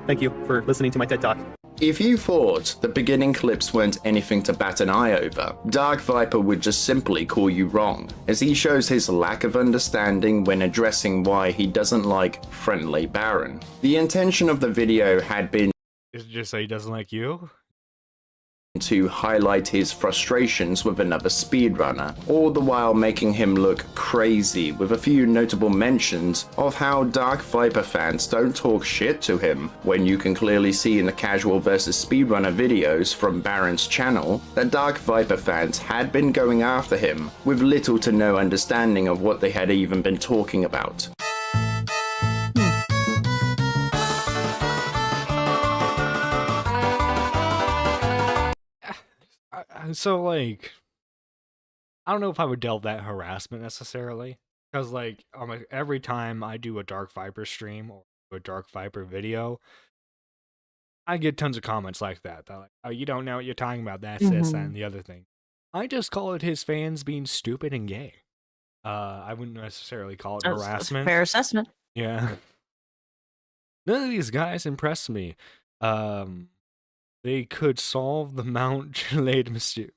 Thank you for listening to my TED Talk. If you thought the beginning clips weren't anything to bat an eye over, Darkviper would just simply call you wrong, as he shows his lack of understanding when addressing why he doesn't like Friendly Baron. The intention of the video had been Is it just that he doesn't like you? to highlight his frustrations with another speedrunner, all the while making him look crazy, with a few notable mentions of how Darkviper fans don't talk shit to him, when you can clearly see in the casual versus speedrunner videos from Baron's channel that Darkviper fans had been going after him, with little to no understanding of what they had even been talking about. So, like, I don't know if I would delve that harassment necessarily, because, like, every time I do a Darkviper stream or a Darkviper video, I get tons of comments like that. They're like, "Oh, you don't know what you're talking about. That's this and the other thing." I just call it his fans being stupid and gay. I wouldn't necessarily call it That's harassment. fair assessment. Yeah. None of these guys impress me. They could solve the Mount Chilade mystery.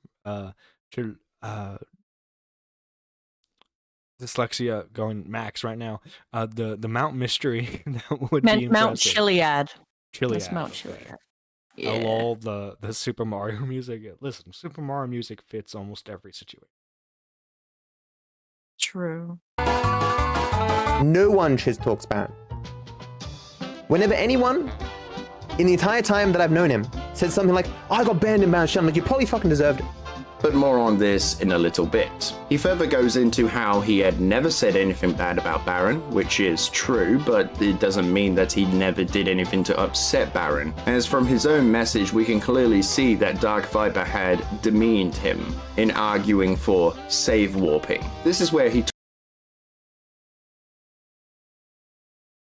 Dyslexia going max right now. The Mount Mystery that would be Mount impressive. Chiliad. Chiliad. That's Mount Chiliad. Yeah. Lol, the Super Mario music. Listen, Super Mario music fits almost every situation. True. No one shit talks Baron. Whenever anyone, in the entire time that I've known him, said something like, "Oh, I got banned in Baron shit," I'm like, you probably fucking deserved it. But more on this in a little bit. He further goes into how he had never said anything bad about Baron, which is true, but it doesn't mean that he never did anything to upset Baron, as from his own message we can clearly see that Darkviper had demeaned him in arguing for save warping. This is where he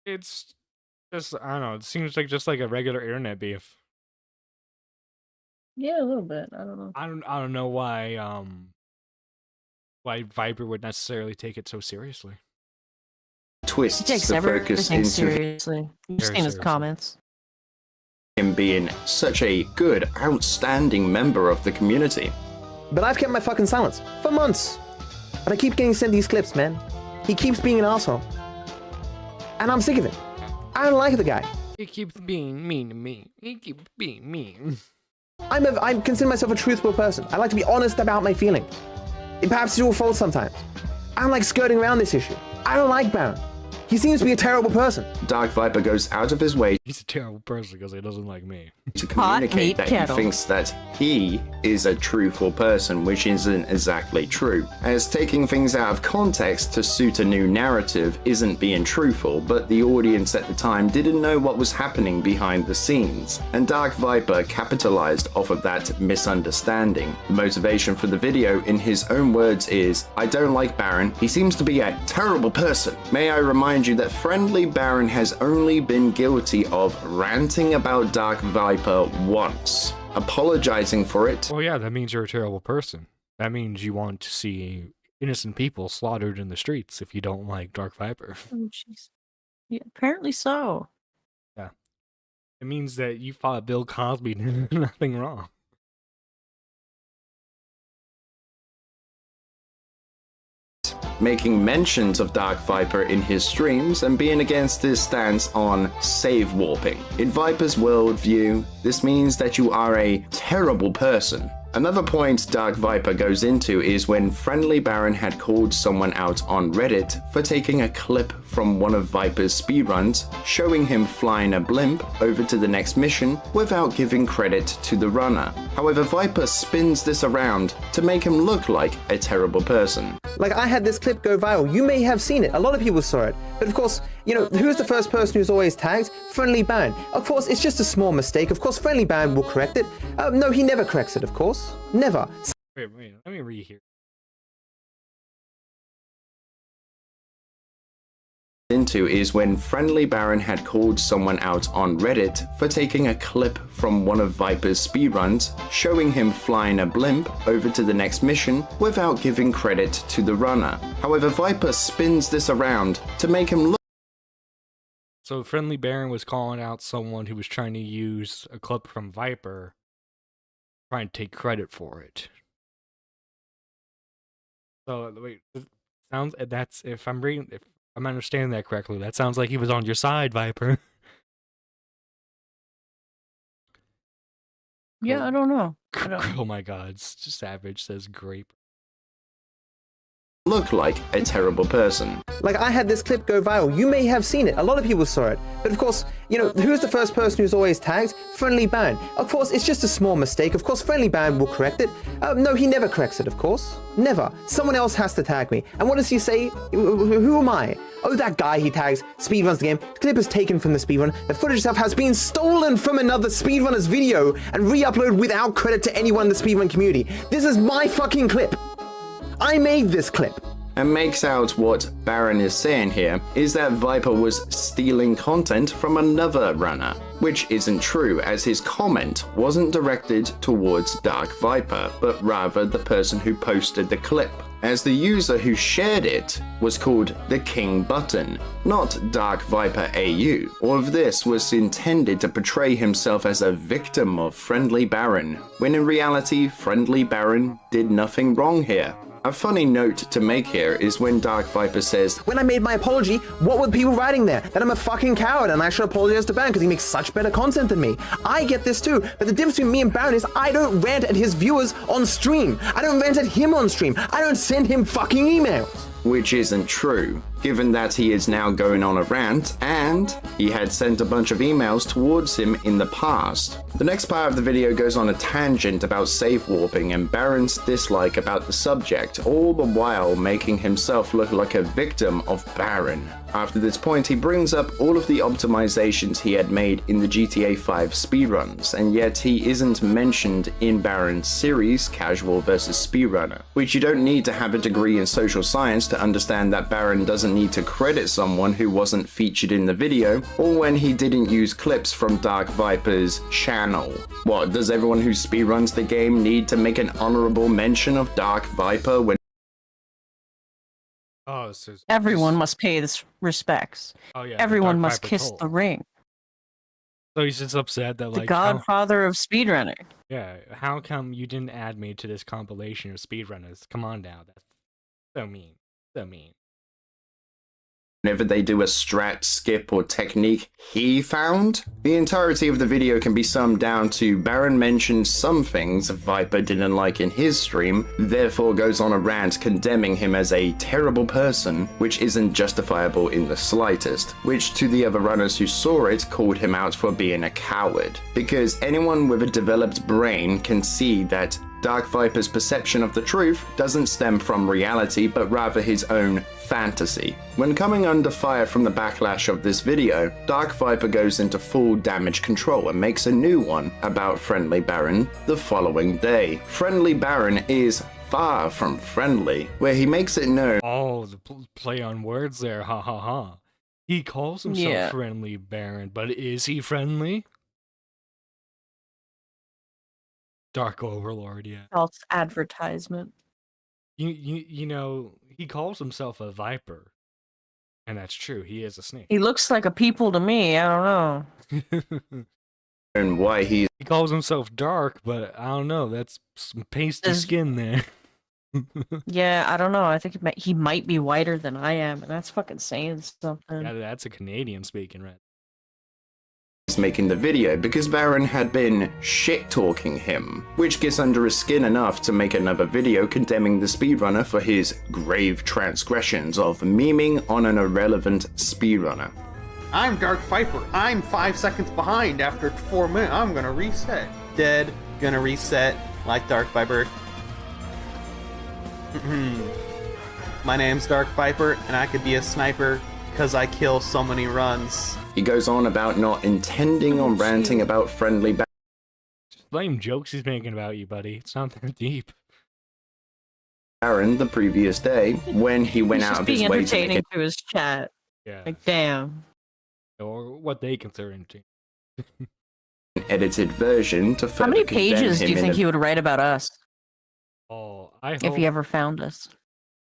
It's just, I don't know, it seems like just like a regular internet beef. Yeah, a little bit. I don't know. I don't know why Viper would necessarily take it so seriously. twists He takes the focus everything into seriously. You've Very seen his seriously. comments. him being such a good, outstanding member of the community. But I've kept my fucking silence for months. But I keep getting sent these clips, man. He keeps being an asshole. And I'm sick of it. I don't like the guy. He keeps being mean to me. He keeps being mean. I consider myself a truthful person. I like to be honest about my feelings. Perhaps it's your fault sometimes. I don't like skirting around this issue. I don't like Baron. He seems to be a terrible person. Darkviper goes out of his way He's a terrible person because he doesn't like me. to Hot communicate meat that kettle. he thinks that he is a truthful person, which isn't exactly true, as taking things out of context to suit a new narrative isn't being truthful, but the audience at the time didn't know what was happening behind the scenes, and Darkviper capitalized off of that misunderstanding. The motivation for the video, in his own words, is, "I don't like Baron, he seems to be a terrible person." May I remind you that friendly Baron has only been guilty of ranting about Darkviper once, apologizing for it, Well, yeah, that means you're a terrible person. That means you want to see innocent people slaughtered in the streets if you don't like Darkviper. Oh, jeez. Yeah, apparently so. It means that you thought Bill Cosby did nothing wrong. making mentions of Darkviper in his streams and being against his stance on save warping. In Viper's worldview, this means that you are a terrible person. Another point Darkviper goes into is when Friendly Baron had called someone out on Reddit for taking a clip from one of Viper's speedruns, showing him flying a blimp over to the next mission without giving credit to the runner. However, Viper spins this around to make him look like a terrible person. Like, I had this clip go viral. You may have seen it. A lot of people saw it. But of course, you know, who's the first person who's always tagged? Friendly Baron. Of course, it's just a small mistake. Of course, Friendly Baron will correct it. No, he never corrects it, of course. Never. Wait, let me read here. Into is when Friendly Baron had called someone out on Reddit for taking a clip from one of Viper's speedruns, showing him flying a blimp over to the next mission without giving credit to the runner. However, Viper spins this around to make him look So Friendly Baron was calling out someone who was trying to use a clip from Viper, trying to take credit for it. So wait, sounds that's if I'm understanding that correctly, that sounds like he was on your side, Viper. Yeah, I don't know. I don't. Oh my God, Savage says grape. like a terrible person. Like, I had this clip go viral. You may have seen it. A lot of people saw it. But of course, you know, who's the first person who's always tagged? Friendly Baron. Of course, it's just a small mistake. Of course, Friendly Baron will correct it. No, he never corrects it, of course. Never. Someone else has to tag me. And what does he say? Who am I? Oh, that guy he tags speedruns the game. The clip is taken from the speedrun. The footage itself has been stolen from another speedrunner's video and re-uploaded without credit to anyone in the speedrun community. This is my fucking clip. I made this clip. and makes out what Baron is saying here is that Viper was stealing content from another runner, which isn't true, as his comment wasn't directed towards Darkviper, but rather the person who posted the clip, as the user who shared it was called the King Button, not Darkviper AU. All of this was intended to portray himself as a victim of Friendly Baron, when in reality, Friendly Baron did nothing wrong here. A funny note to make here is when Darkviper says, When I made my apology, what were people writing there? That I'm a fucking coward and I should apologize to Baron because he makes such better content than me. I get this too, but the difference between me and Baron is I don't rant at his viewers on stream. I don't rant at him on stream. I don't send him fucking emails. which isn't true, given that he is now going on a rant, and he had sent a bunch of emails towards him in the past. The next part of the video goes on a tangent about save warping and Baron's dislike about the subject, all the while making himself look like a victim of Baron. After this point, he brings up all of the optimizations he had made in the GTA 5 speedruns, and yet he isn't mentioned in Baron's series, Casual vs Speedrunner, which you don't need to have a degree in social science to understand that Baron doesn't need to credit someone who wasn't featured in the video, or when he didn't use clips from Darkviper's channel. What, does everyone who speedruns the game need to make an honorable mention of Darkviper when Oh, so Everyone must pay this respects. Oh yeah. Everyone must Darkviper kiss told. the ring. So he's just upset that The like how- godfather of speedrunning. yeah, how come you didn't add me to this compilation of speedrunners? Come on now, that's so mean, so mean. whenever they do a strat, skip, or technique he found? The entirety of the video can be summed down to Baron mentions some things Viper didn't like in his stream, therefore goes on a rant condemning him as a terrible person, which isn't justifiable in the slightest, which to the other runners who saw it called him out for being a coward. Because anyone with a developed brain can see that Darkviper's perception of the truth doesn't stem from reality, but rather his own fantasy. When coming under fire from the backlash of this video, Darkviper goes into full damage control and makes a new one about Friendly Baron the following day. Friendly Baron is far from friendly, where he makes it known Oh, the play on words there, ha ha ha. He calls himself Yeah. Friendly Baron, but is he friendly? Dark Overlord, yeah. False advertisement. You know, he calls himself a viper. And that's true, he is a snake. He looks like a people to me. I don't know. why he's He calls himself dark, but I don't know, that's some pasty Is- skin there. Yeah, I don't know. I think he might be whiter than I am, and that's fucking saying something. Yeah, that's a Canadian speaking, right? making the video, because Baron had been shit-talking him, which gets under his skin enough to make another video condemning the speedrunner for his grave transgressions of memeing on an irrelevant speedrunner. I'm Darkviper. I'm 5 seconds behind after 4 minutes. I'm gonna reset. Dead. Gonna reset like Darkviper. My name's Darkviper, and I could be a sniper because I kill so many runs. He goes on about not intending on ranting about Friendly Just blame jokes he's making about you, buddy. It's not that deep. Baron the previous day, when he went He's out just of his being way to entertaining make to his chat. Yeah. Like, damn. Or what they consider entertaining. an edited version to further How many condemn pages do him you in think a he would write about us Oh, I hope if he ever found us?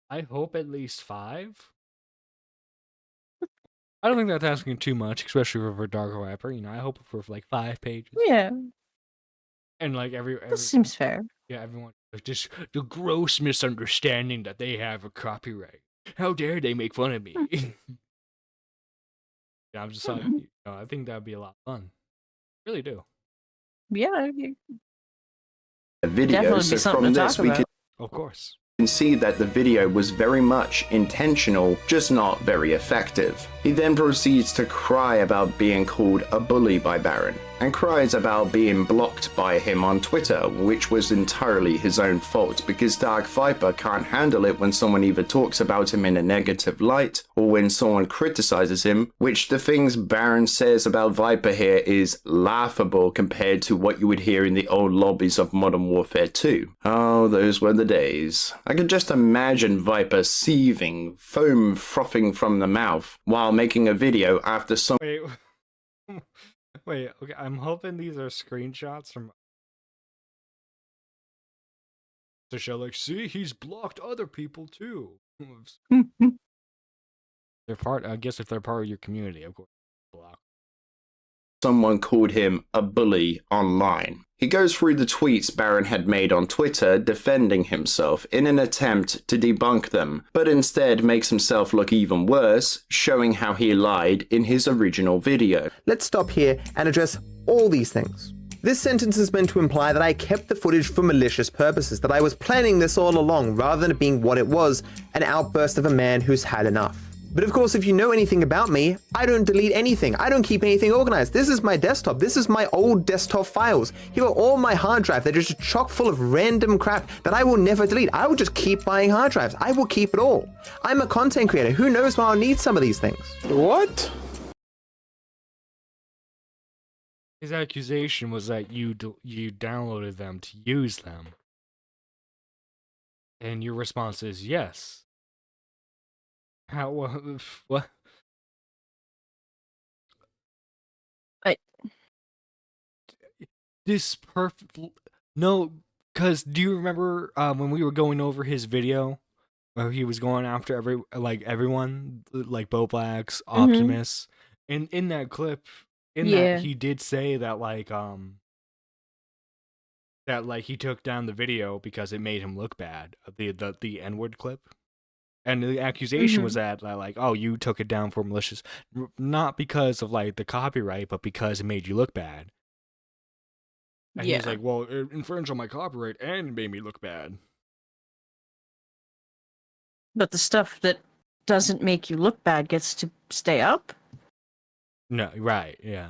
I hope at least 5. I don't think that's asking too much, especially for Darkviper. You know, I hope for like 5 pages. Yeah, And like every that seems fair. yeah, everyone just the gross misunderstanding that they have of copyright. How dare they make fun of me? Yeah, I'm just like, you know, I think that'd be a lot of fun. Really do. Yeah, video, definitely so be something from to this talk we about. Of course. can see that the video was very much intentional, just not very effective. He then proceeds to cry about being called a bully by Baron. and cries about being blocked by him on Twitter, which was entirely his own fault because Darkviper can't handle it when someone either talks about him in a negative light or when someone criticizes him, which the things Baron says about Viper here is laughable compared to what you would hear in the old lobbies of Modern Warfare 2. Oh, those were the days. I could just imagine Viper seething, foam frothing from the mouth, while making a video after some— Wait, wait, okay, I'm hoping these are screenshots from to show, like, see, he's blocked other people too. They're part, I guess if they're part of your community, of course, block. someone called him a bully online. He goes through the tweets Baron had made on Twitter defending himself in an attempt to debunk them, but instead makes himself look even worse, showing how he lied in his original video. Let's stop here and address all these things. This sentence is meant to imply that I kept the footage for malicious purposes, that I was planning this all along rather than it being what it was, an outburst of a man who's had enough. But of course, if you know anything about me, I don't delete anything. I don't keep anything organized. This is my desktop. This is my old desktop files. Here are all my hard drive. They're just chock full of random crap that I will never delete. I will just keep buying hard drives. I will keep it all. I'm a content creator. Who knows when I'll need some of these things? What? His accusation was that you downloaded them to use them. And your response is yes. How, what? This perfect, no, because do you remember when we were going over his video where he was going after everyone, like Bo Blacks, Optimus, and in that clip, that he did say that he took down the video because it made him look bad, the N-word clip. And the accusation was that, oh, you took it down for malicious, not because of, the copyright, but because it made you look bad. And he's like, well, it infringed on my copyright and it made me look bad. But the stuff that doesn't make you look bad gets to stay up? No, right, yeah.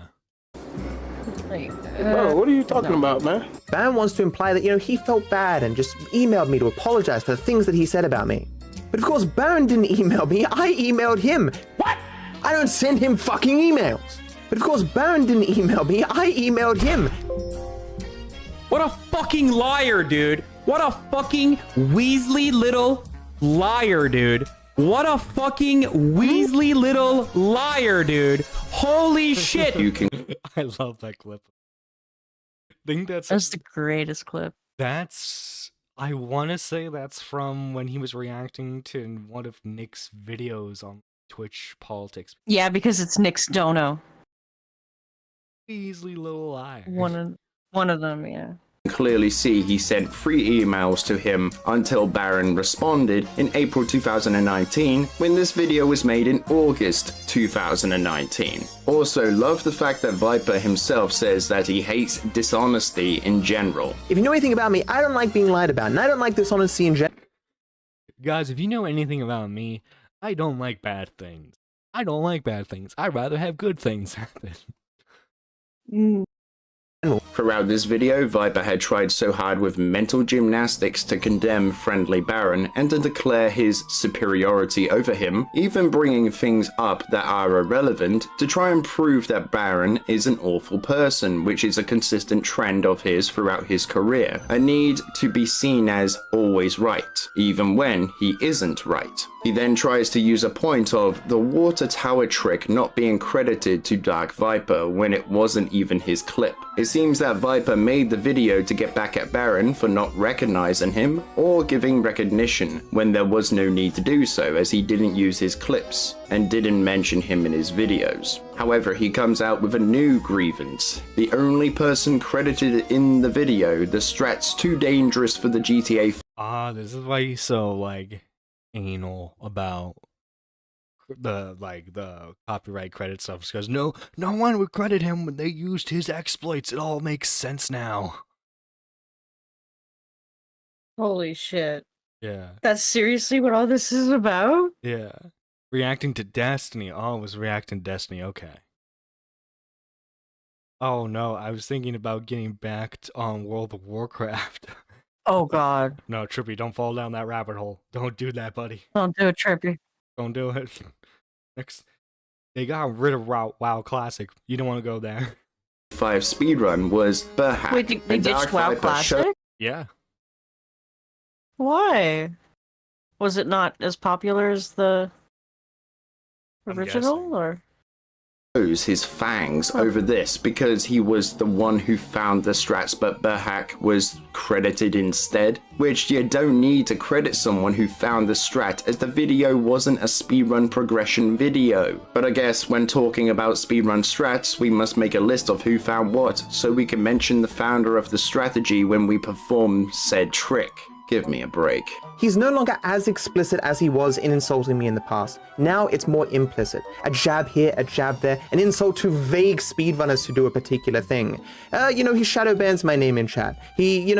Bro, what are you talking about, man? Baron wants to imply that, he felt bad and just emailed me to apologize for the things that he said about me. But of course, Baron didn't email me, I emailed him. What? I don't send him fucking emails. But of course, Baron didn't email me, I emailed him. What a fucking liar, dude. What a fucking Weasley little liar, dude. What a fucking Weasley little liar, dude. Holy shit. You can I love that clip. I think that's the greatest clip. I want to say that's from when he was reacting to one of Nick's videos on Twitch politics. Yeah, because it's Nick's dono. Weasley little liar. One of them, yeah. clearly see he sent 3 emails to him until Baron responded in April 2019 when this video was made in August 2019. Also, love the fact that Viper himself says that he hates dishonesty in general. If you know anything about me, I don't like being lied about, and I don't like dishonesty in general. Guys, if you know anything about me, I don't like bad things. I don't like bad things. I'd rather have good things happen. Throughout this video, Viper had tried so hard with mental gymnastics to condemn friendly Baron and to declare his superiority over him, even bringing things up that are irrelevant to try and prove that Baron is an awful person, which is a consistent trend of his throughout his career. A need to be seen as always right, even when he isn't right. He then tries to use a point of the water tower trick not being credited to Darkviper when it wasn't even his clip. It seems that Viper made the video to get back at Baron for not recognizing him or giving recognition when there was no need to do so, as he didn't use his clips and didn't mention him in his videos. However, he comes out with a new grievance. The only person credited in the video, the strat's too dangerous for the GTA. This is why he's so, anal about the copyright credit stuff, because no one would credit him when they used his exploits. It all makes sense now. Holy shit. Yeah. That's seriously what all this is about? Yeah. Reacting to Destiny. Oh, it was reacting to Destiny. Okay. Oh no, I was thinking about getting back on World of Warcraft. Oh God. No, Trippy, don't fall down that rabbit hole. Don't do that, buddy. Don't do it, Trippy. Don't do it. Next, they got rid of WoW Classic. You don't want to go there. 5 speedrun was Berhack. Wait, they and ditched WoW Darkviper Classic? Yeah. Why? Was it not as popular as the I'm original, guessing. or? shows his fangs over this because he was the one who found the strats, but Berhack was credited instead. Which you don't need to credit someone who found the strat, as the video wasn't a speedrun progression video. But I guess when talking about speedrun strats, we must make a list of who found what, so we can mention the founder of the strategy when we perform said trick. Give me a break. He's no longer as explicit as he was in insulting me in the past. Now it's more implicit. A jab here, a jab there, an insult to vague speedrunners who do a particular thing. He shadow bans my name in chat. He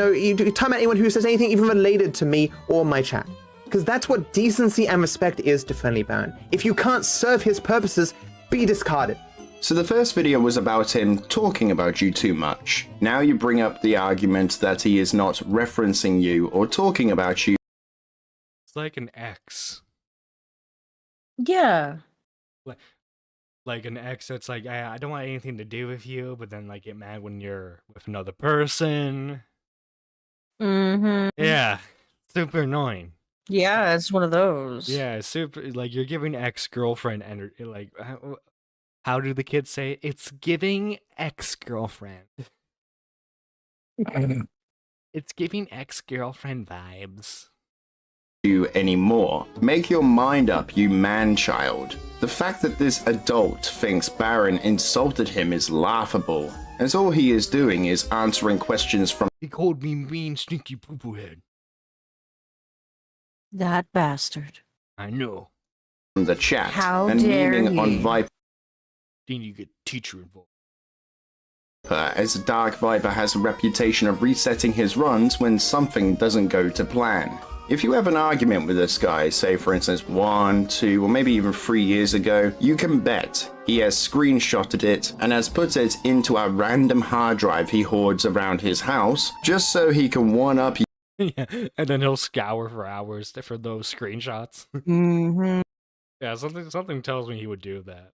time out anyone who says anything even related to me or my chat. Because that's what decency and respect is to Friendly Baron. If you can't serve his purposes, be discarded. So the first video was about him talking about you too much. Now you bring up the argument that he is not referencing you or talking about you. It's like an ex. Yeah. Like an ex that's like, I don't want anything to do with you, but then like get mad when you're with another person. Mm-hmm. Yeah. Super annoying. Yeah, it's one of those. Yeah, super, like you're giving ex-girlfriend energy, like, how do the kids say it? It's giving ex-girlfriend. It's giving ex-girlfriend vibes. You anymore. Make your mind up, you man-child. The fact that this adult thinks Baron insulted him is laughable, as all he is doing is answering questions from He called me mean, stinky poo-poo head. That bastard. I know. the chat How and dare memeing on you. Viper. Then you get teacher involved. As Darkviper has a reputation of resetting his runs when something doesn't go to plan. If you have an argument with this guy, say for instance 1, 2, or maybe even 3 years ago, you can bet he has screenshotted it and has put it into a random hard drive he hoards around his house, just so he can one-up you. Yeah, and then he'll scour for hours for those screenshots. Mm-hmm. Yeah, something tells me he would do that.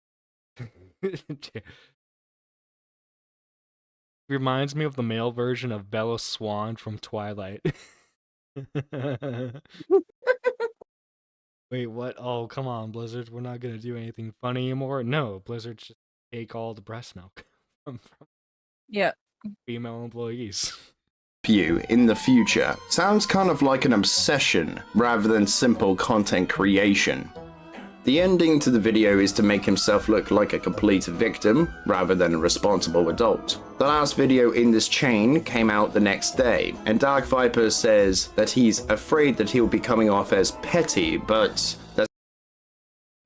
Reminds me of the male version of Bella Swan from Twilight. Wait, what? Oh, come on, Blizzard. We're not gonna do anything funny anymore. No, Blizzard should take all the breast milk from Yeah. female employees. You in the future sounds kind of like an obsession rather than simple content creation. The ending to the video is to make himself look like a complete victim rather than a responsible adult. The last video in this chain came out the next day, and Darkviper says that he's afraid that he'll be coming off as petty, but that's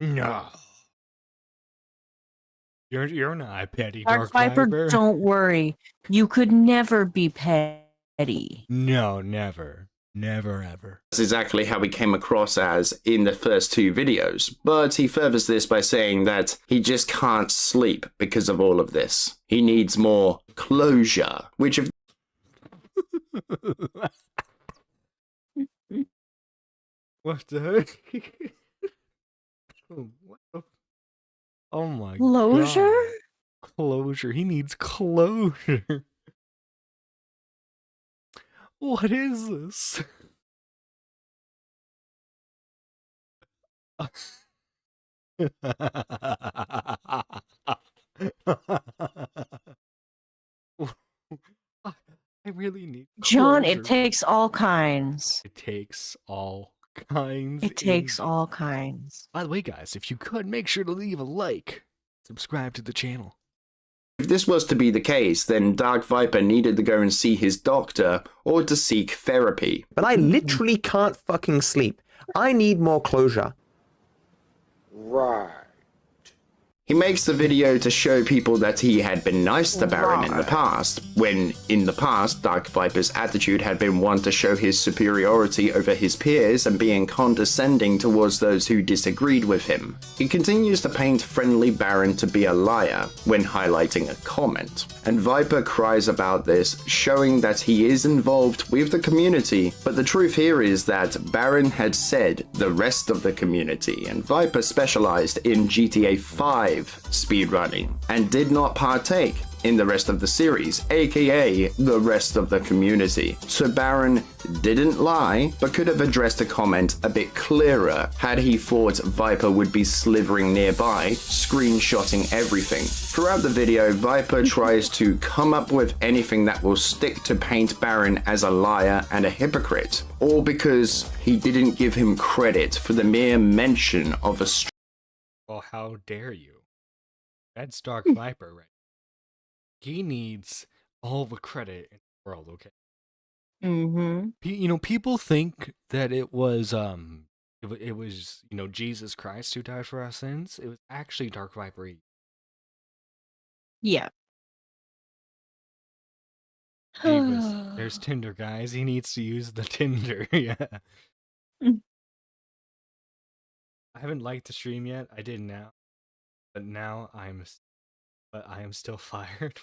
No. You're not petty, Darkviper, don't worry. You could never be petty. No, never. Never ever. exactly how he came across as in the first 2 videos, but he furthers this by saying that he just can't sleep because of all of this. He needs more closure, which if What the heck? What the... Oh my Closure? God. Closure. He needs closure. What is this? I really need John, closure. it takes all kinds. It takes all kinds. It takes all kinds. By the way, guys, if you could, make sure to leave a like. Subscribe to the channel. this was to be the case, then Darkviper needed to go and see his doctor or to seek therapy. But I literally can't fucking sleep. I need more closure. Right. He makes the video to show people that he had been nice to Baron in the past, when in the past, Darkviper's attitude had been one to show his superiority over his peers and being condescending towards those who disagreed with him. He continues to paint friendly Baron to be a liar when highlighting a comment, and Viper cries about this, showing that he is involved with the community, but the truth here is that Baron had said the rest of the community, and Viper specialized in GTA 5 speedrunning and did not partake in the rest of the series, aka the rest of the community. So Baron didn't lie, but could have addressed a comment a bit clearer had he thought Viper would be slithering nearby, screenshotting everything. Throughout the video, Viper tries to come up with anything that will stick to paint Baron as a liar and a hypocrite, all because he didn't give him credit for the mere mention of a Well, how dare you? That's Darkviper, right? He needs all the credit in the world, okay? Mm-hmm. You know, people think that it was, Jesus Christ who died for our sins. It was actually Darkviper. Yeah. There's Tinder, guys. He needs to use the Tinder. Yeah. Mm. I haven't liked the stream yet. I did now, but now I am still fired.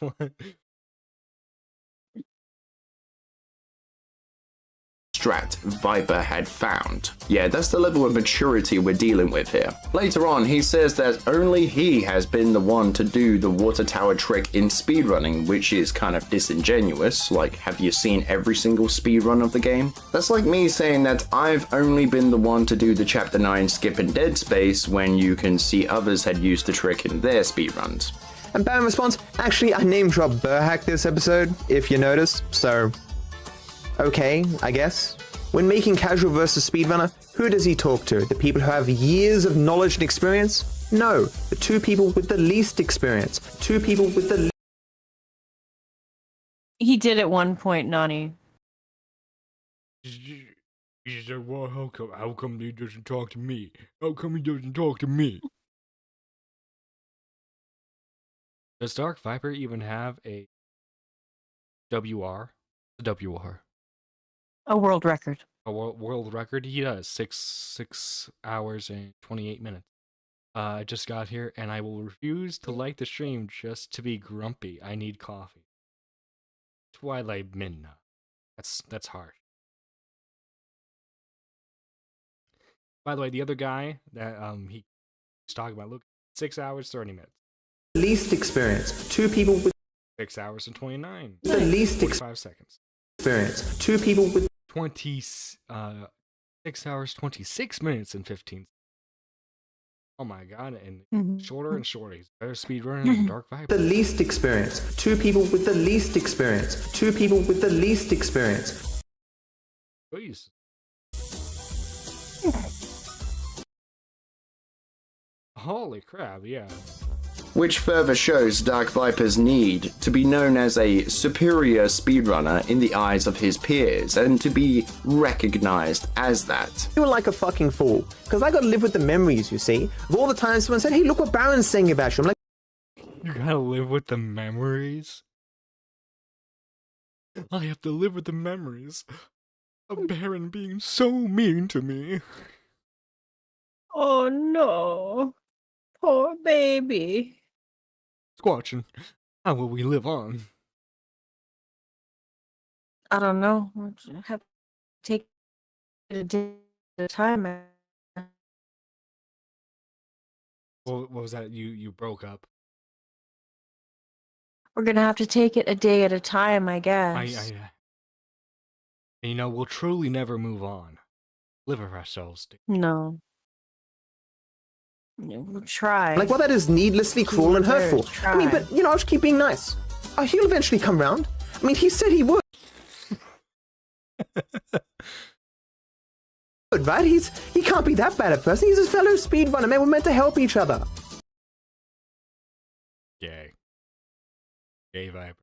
strat Viper had found. Yeah, that's the level of maturity we're dealing with here. Later on, he says that only he has been the one to do the water tower trick in speedrunning, which is kind of disingenuous. Like, have you seen every single speedrun of the game? That's like me saying that I've only been the one to do the Chapter 9 skip in Dead Space when you can see others had used the trick in their speedruns. And Baron responds, actually, I name dropped Burhack this episode, if you noticed, so... okay, I guess. When making casual versus speedrunner, who does he talk to? The people who have years of knowledge and experience? No, the two people with the least experience. Two people with the... He did at one point, Nani. He said, well, how come he doesn't talk to me? How come he doesn't talk to me? Does Darkviper even have a WR? WR. A world record. A world record? He does. 6 hours and 28 minutes. I just got here and I will refuse to like the stream just to be grumpy. I need coffee. Twilight midnight. That's hard. By the way, the other guy that he's talking about, look, 6 hours 30 minutes. Least experience. Two people with 6 hours and 29. the least 45 seconds. experience. Two people with 6 hours 26 minutes and 15. Oh my god, and shorter and shorter. He's better speedrunner than Darkviper. the least experience. Two people with the least experience. Two people with the least experience. Please. Holy crap, yeah. Which further shows Darkviper's need to be known as a superior speedrunner in the eyes of his peers, and to be recognized as that. You were like a fucking fool, because I gotta live with the memories, you see, of all the times someone said, hey, look what Baron's saying about you. I'm like, You gotta live with the memories? I have to live with the memories of Baron being so mean to me. Oh no. Poor baby. Squatching. How will we live on? I don't know. We'll just have to take it a day at a time. What was that? You broke up. We're gonna have to take it a day at a time, I guess. And you know, we'll truly never move on. Live with ourselves. No. Yeah, we'll try. well, that is needlessly cruel and hurtful. Try. I mean, but, you know, I'll just keep being nice. He'll eventually come round. I mean, he said he would. Right? He can't be that bad a person. He's a fellow speedrunner, man. We're meant to help each other. Gay Viper.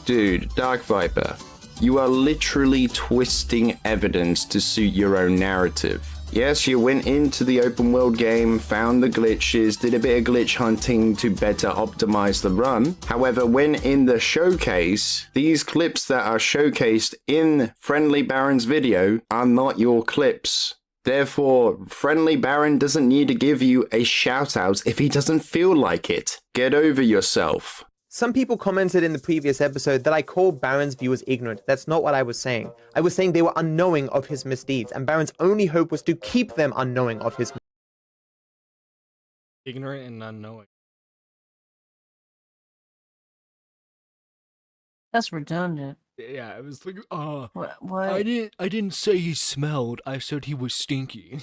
Dude, Darkviper, you are literally twisting evidence to suit your own narrative. Yes, you went into the open world game, found the glitches, did a bit of glitch hunting to better optimize the run. However, when in the showcase, these clips that are showcased in Friendly Baron's video are not your clips. Therefore, Friendly Baron doesn't need to give you a shout out if he doesn't feel like it. Get over yourself. Some people commented in the previous episode that I called Baron's viewers ignorant. That's not what I was saying. I was saying they were unknowing of his misdeeds, and Baron's only hope was to keep them unknowing of his Ignorant and unknowing. That's redundant. Yeah, I was like, What? I didn't say he smelled. I said he was stinky.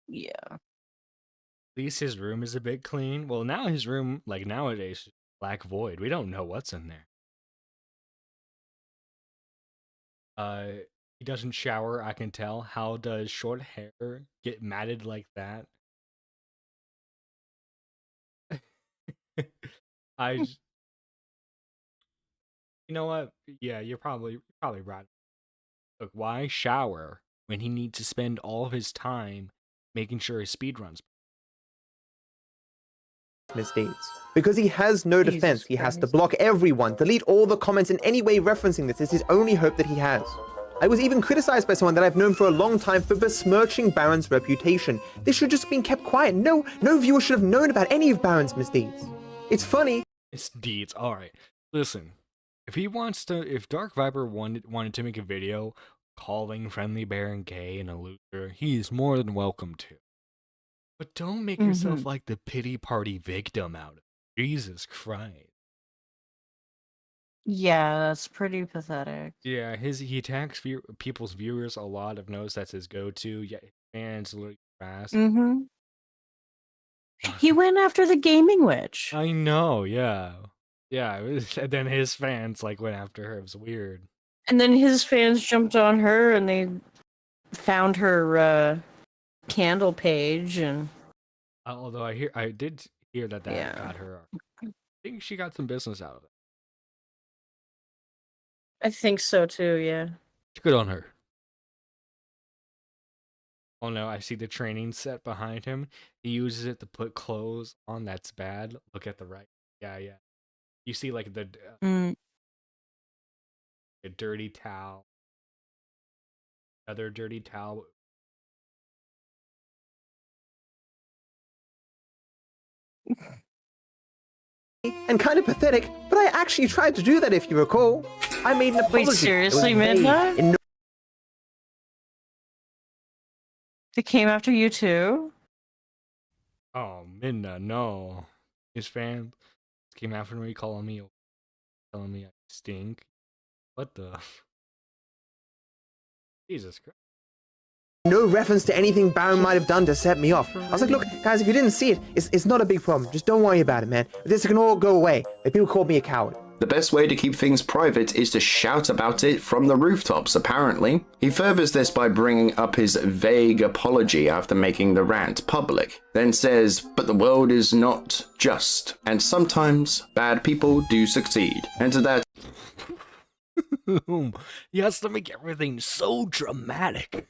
Yeah. At least his room is a bit clean. Well, now his room, like nowadays, is black void. We don't know what's in there. He doesn't shower, I can tell. How does short hair get matted like that? You know what? Yeah, you're probably right. Look, why shower when he needs to spend all of his time making sure his speed runs? misdeeds. Because he has no defense, he has to block everyone, delete all the comments in any way referencing this. It's his only hope that he has. I was even criticized by someone that I've known for a long time for besmirching Baron's reputation. This should just have been kept quiet. No viewer should have known about any of Baron's misdeeds. It's funny. Misdeeds. Alright. Listen. If Darkviper wanted to make a video calling Friendly Baron gay and a loser, he is more than welcome to. But don't make yourself like the pity party victim out of it. Jesus Christ. Yeah, that's pretty pathetic. Yeah, he attacks people's viewers a lot. I've noticed that's his go-to. Yeah, fans literally fast. He went after the gaming witch. I know, yeah. Yeah, and then his fans like went after her. It was weird. And then his fans jumped on her and they found her candle page and although I did hear that got her. I think she got some business out of it. I think so too, yeah. Good on her. Oh no, I see the training set behind him. He uses it to put clothes on. That's bad. Look at the right. Yeah. You see like the a dirty towel. Another dirty towel. And kind of pathetic, but I actually tried to do that if you recall. I made an apology. Wait, seriously, Midnight? They came after you too? Oh, Minna, no. His fans came after me, telling me I stink. What the? Jesus Christ. No reference to anything Baron might have done to set me off. I was like, look, guys, if you didn't see it, it's not a big problem. Just don't worry about it, man. This can all go away. Like, people called me a coward. The best way to keep things private is to shout about it from the rooftops, apparently. He furthers this by bringing up his vague apology after making the rant public, then says, but the world is not just, and sometimes bad people do succeed. And to that, he has to make everything so dramatic.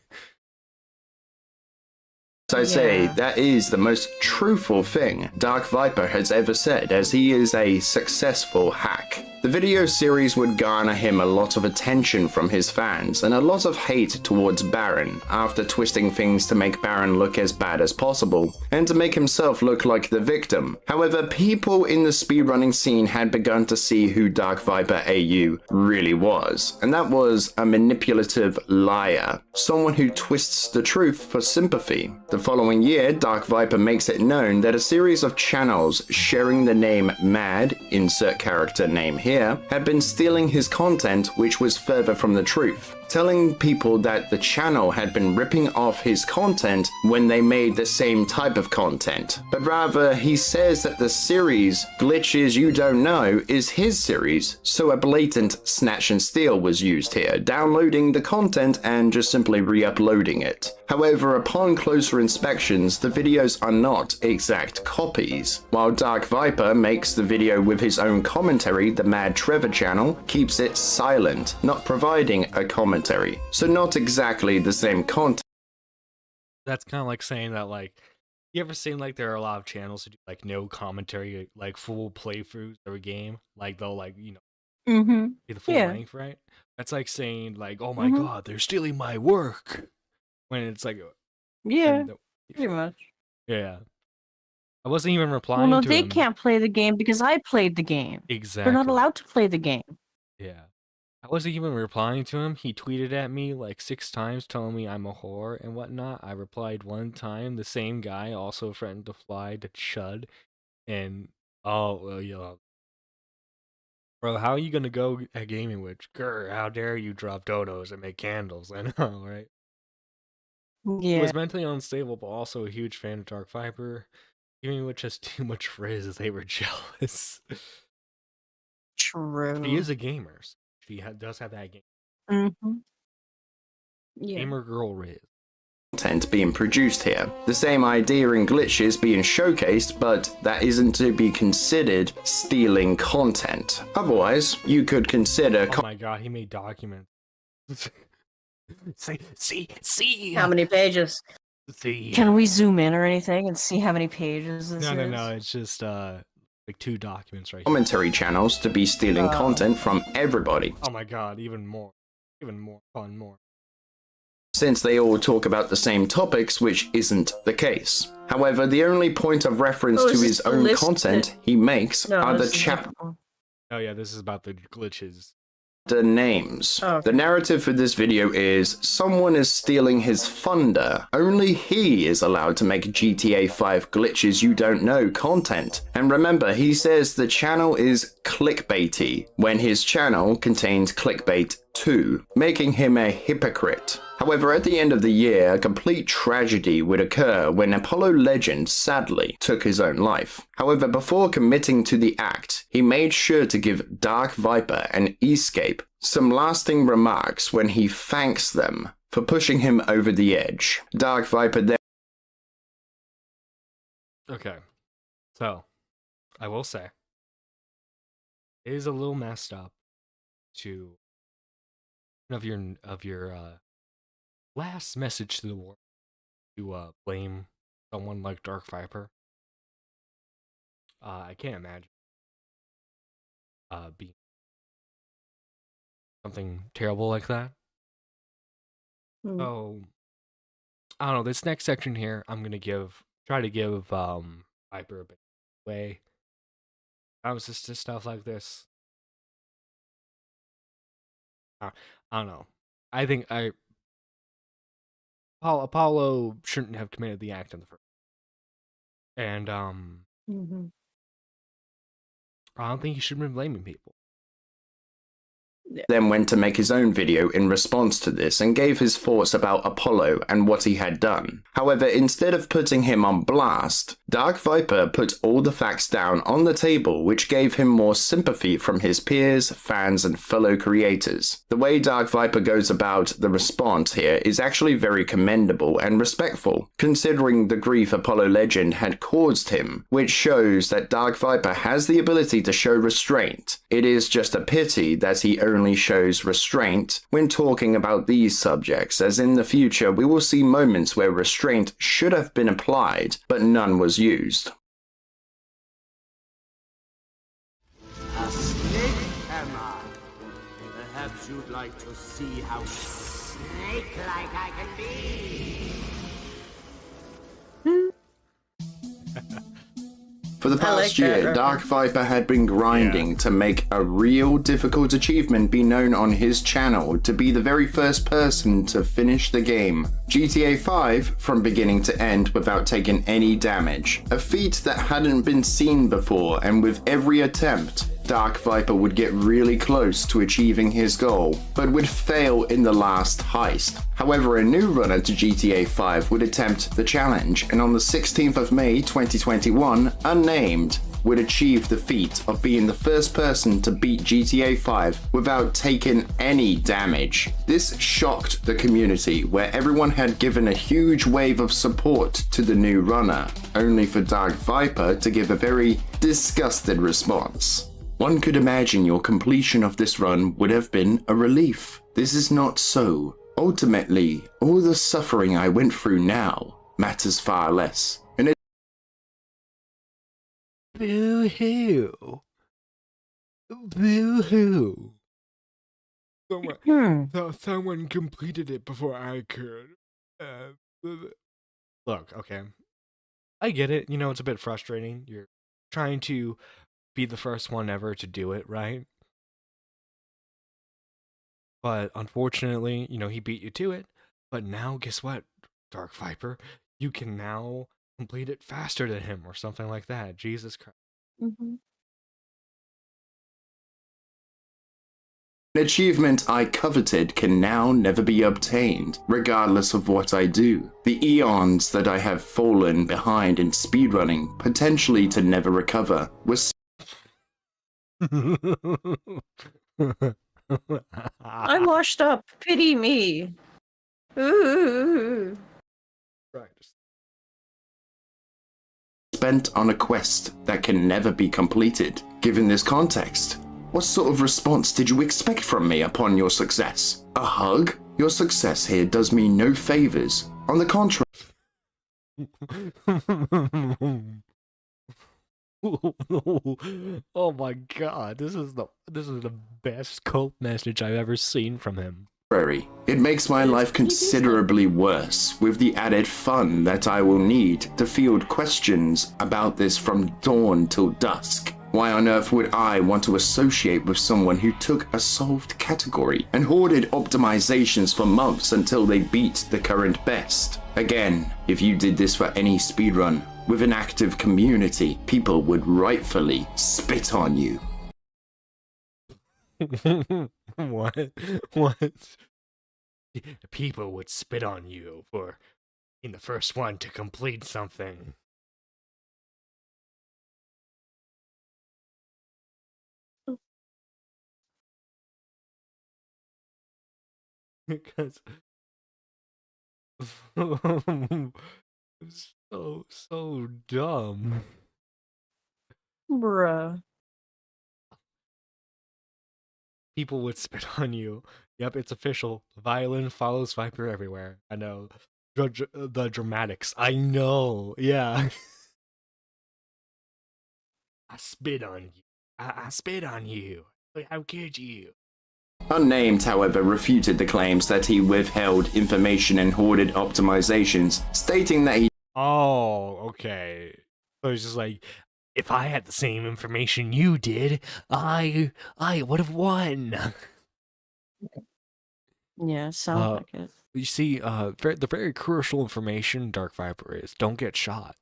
I say, that is the most truthful thing Darkviper has ever said, as he is a successful hack. The video series would garner him a lot of attention from his fans, and a lot of hate towards Baron, after twisting things to make Baron look as bad as possible, and to make himself look like the victim. However, people in the speedrunning scene had begun to see who Darkviper AU really was, and that was a manipulative liar, someone who twists the truth for sympathy. The following year, Darkviper makes it known that a series of channels sharing the name Mad, insert character name here, had been stealing his content, which was further from the truth, telling people that the channel had been ripping off his content when they made the same type of content. But rather, he says that the series Glitches You Don't Know is his series, so a blatant snatch and steal was used here, downloading the content and just simply re-uploading it. However, upon closer inspections, the videos are not exact copies. While Darkviper makes the video with his own commentary, the Mad Trevor channel keeps it silent, not providing a commentary commentary, so not exactly the same content. That's kind of like saying that, like, you ever seen, like, there are a lot of channels who do, like, no commentary, like, full playthroughs of a game? Like, they'll, like, you know, Mm-hmm. be the full Yeah. length, right? That's like saying, like, oh my Mhm. god, they're stealing my work. When it's like, Yeah, and the- pretty much. yeah. I wasn't even Well, replying no, to they him. can't play the game because I played the game. Exactly. They're not allowed to play the game. Yeah. I wasn't even replying to him. He tweeted at me like 6 times telling me I'm a whore and whatnot. I replied 1 time. The same guy also threatened to fly to Chud. And, oh, well, yeah. Bro, how are you gonna go at Gaming Witch? Grr, how dare you drop dodos and make candles? I know, right? He Yeah. was mentally unstable, but also a huge fan of Darkviper. Gaming Witch has too much frizz. They were jealous. True. She is a gamer. So she does have that game. Mm-hmm. Yeah. Gamer girl Riz. Content being produced here. The same idea and glitches being showcased, but that isn't to be considered stealing content. Otherwise, you could consider Oh my god, he made documents. See. How many pages? See. Can we zoom in or anything and see how many pages this is? No. It's just like 2 documents right here. commentary channels to be stealing content from everybody, Oh my god, even more fun, more. since they all talk about the same topics, which isn't the case. However, the only point of reference Oh, to is his this the own list content he makes No, are the this is a chapter different one. Oh yeah, this is about the glitches. names. Oh, okay. The narrative for this video is someone is stealing his funder. Only he is allowed to make GTA 5 glitches you don't know content. And remember, he says the channel is clickbaity, when his channel contains clickbait too, making him a hypocrite. However, at the end of the year, a complete tragedy would occur when Apollo Legend sadly took his own life. However, before committing to the act, he made sure to give Darkviper and Escape some lasting remarks when he thanks them for pushing him over the edge. Darkviper then Okay. So, I will say, it is a little messed up to of your last message to the world to blame someone like Darkviper. I can't imagine being something terrible like that. Hmm. So I don't know. This next section here, I'm gonna try to give Viper a bit away. I was just stuff like this. I don't know. I think Apollo shouldn't have committed the act in the first. And Mm-hmm. I don't think he should have been blaming people. then went to make his own video in response to this and gave his thoughts about Apollo and what he had done. However, instead of putting him on blast, Darkviper put all the facts down on the table, which gave him more sympathy from his peers, fans, and fellow creators. The way Darkviper goes about the response here is actually very commendable and respectful, considering the grief Apollo Legend had caused him, which shows that Darkviper has the ability to show restraint. It is just a pity that he only shows restraint when talking about these subjects, as in the future we will see moments where restraint should have been applied, but none was used. A snake, am I? Perhaps you'd like to see how snake-like I can be. For the past year, Darkviper had been grinding to make a real difficult achievement be known on his channel to be the very first person to finish the game, GTA 5, from beginning to end without taking any damage. A feat that hadn't been seen before, and with every attempt, Darkviper would get really close to achieving his goal, but would fail in the last heist. However, a new runner to GTA 5 would attempt the challenge, and on the 16th of May 2021, unnamed, would achieve the feat of being the first person to beat GTA 5 without taking any damage. This shocked the community, where everyone had given a huge wave of support to the new runner, only for Darkviper to give a very disgusted response. One could imagine your completion of this run would have been a relief. this is not so. Ultimately, all the suffering I went through now matters far less. And it Boo-hoo. Boo-hoo. Someone completed it before I could. Look, okay. I get it. You know, it's a bit frustrating. You're trying to be the first one ever to do it, right? But unfortunately, you know, he beat you to it. But now, guess what, Darkviper? You can now complete it faster than him or something like that. Jesus Christ. Mhm. An achievement I coveted can now never be obtained, regardless of what I do. The eons that I have fallen behind in speedrunning, potentially to never recover, was I'm washed up. Pity me. Ooh. Right. spent on a quest that can never be completed. Given this context, what sort of response did you expect from me upon your success? A hug? Your success here does me no favors. On the contrary, Oh my god, this is the best cult message I've ever seen from him. it makes my life considerably worse, with the added fun that I will need to field questions about this from dawn till dusk. Why on earth would I want to associate with someone who took a solved category and hoarded optimizations for months until they beat the current best? Again, if you did this for any speedrun with an active community, people would rightfully spit on you. What? What? People would spit on you for being the first one to complete something. Because so dumb. Bruh. People would spit on you. Yep, it's official. Violin follows Viper everywhere. I know. The dramatics. I know. Yeah. I spit on you. I spit on you. How could you? Unnamed, however, refuted the claims that he withheld information and hoarded optimizations, stating that he Oh, okay. So it's just like, if I had the same information you did, I would have won. Yeah, sounds like it. You see, the very crucial information, Darkviper, is don't get shot.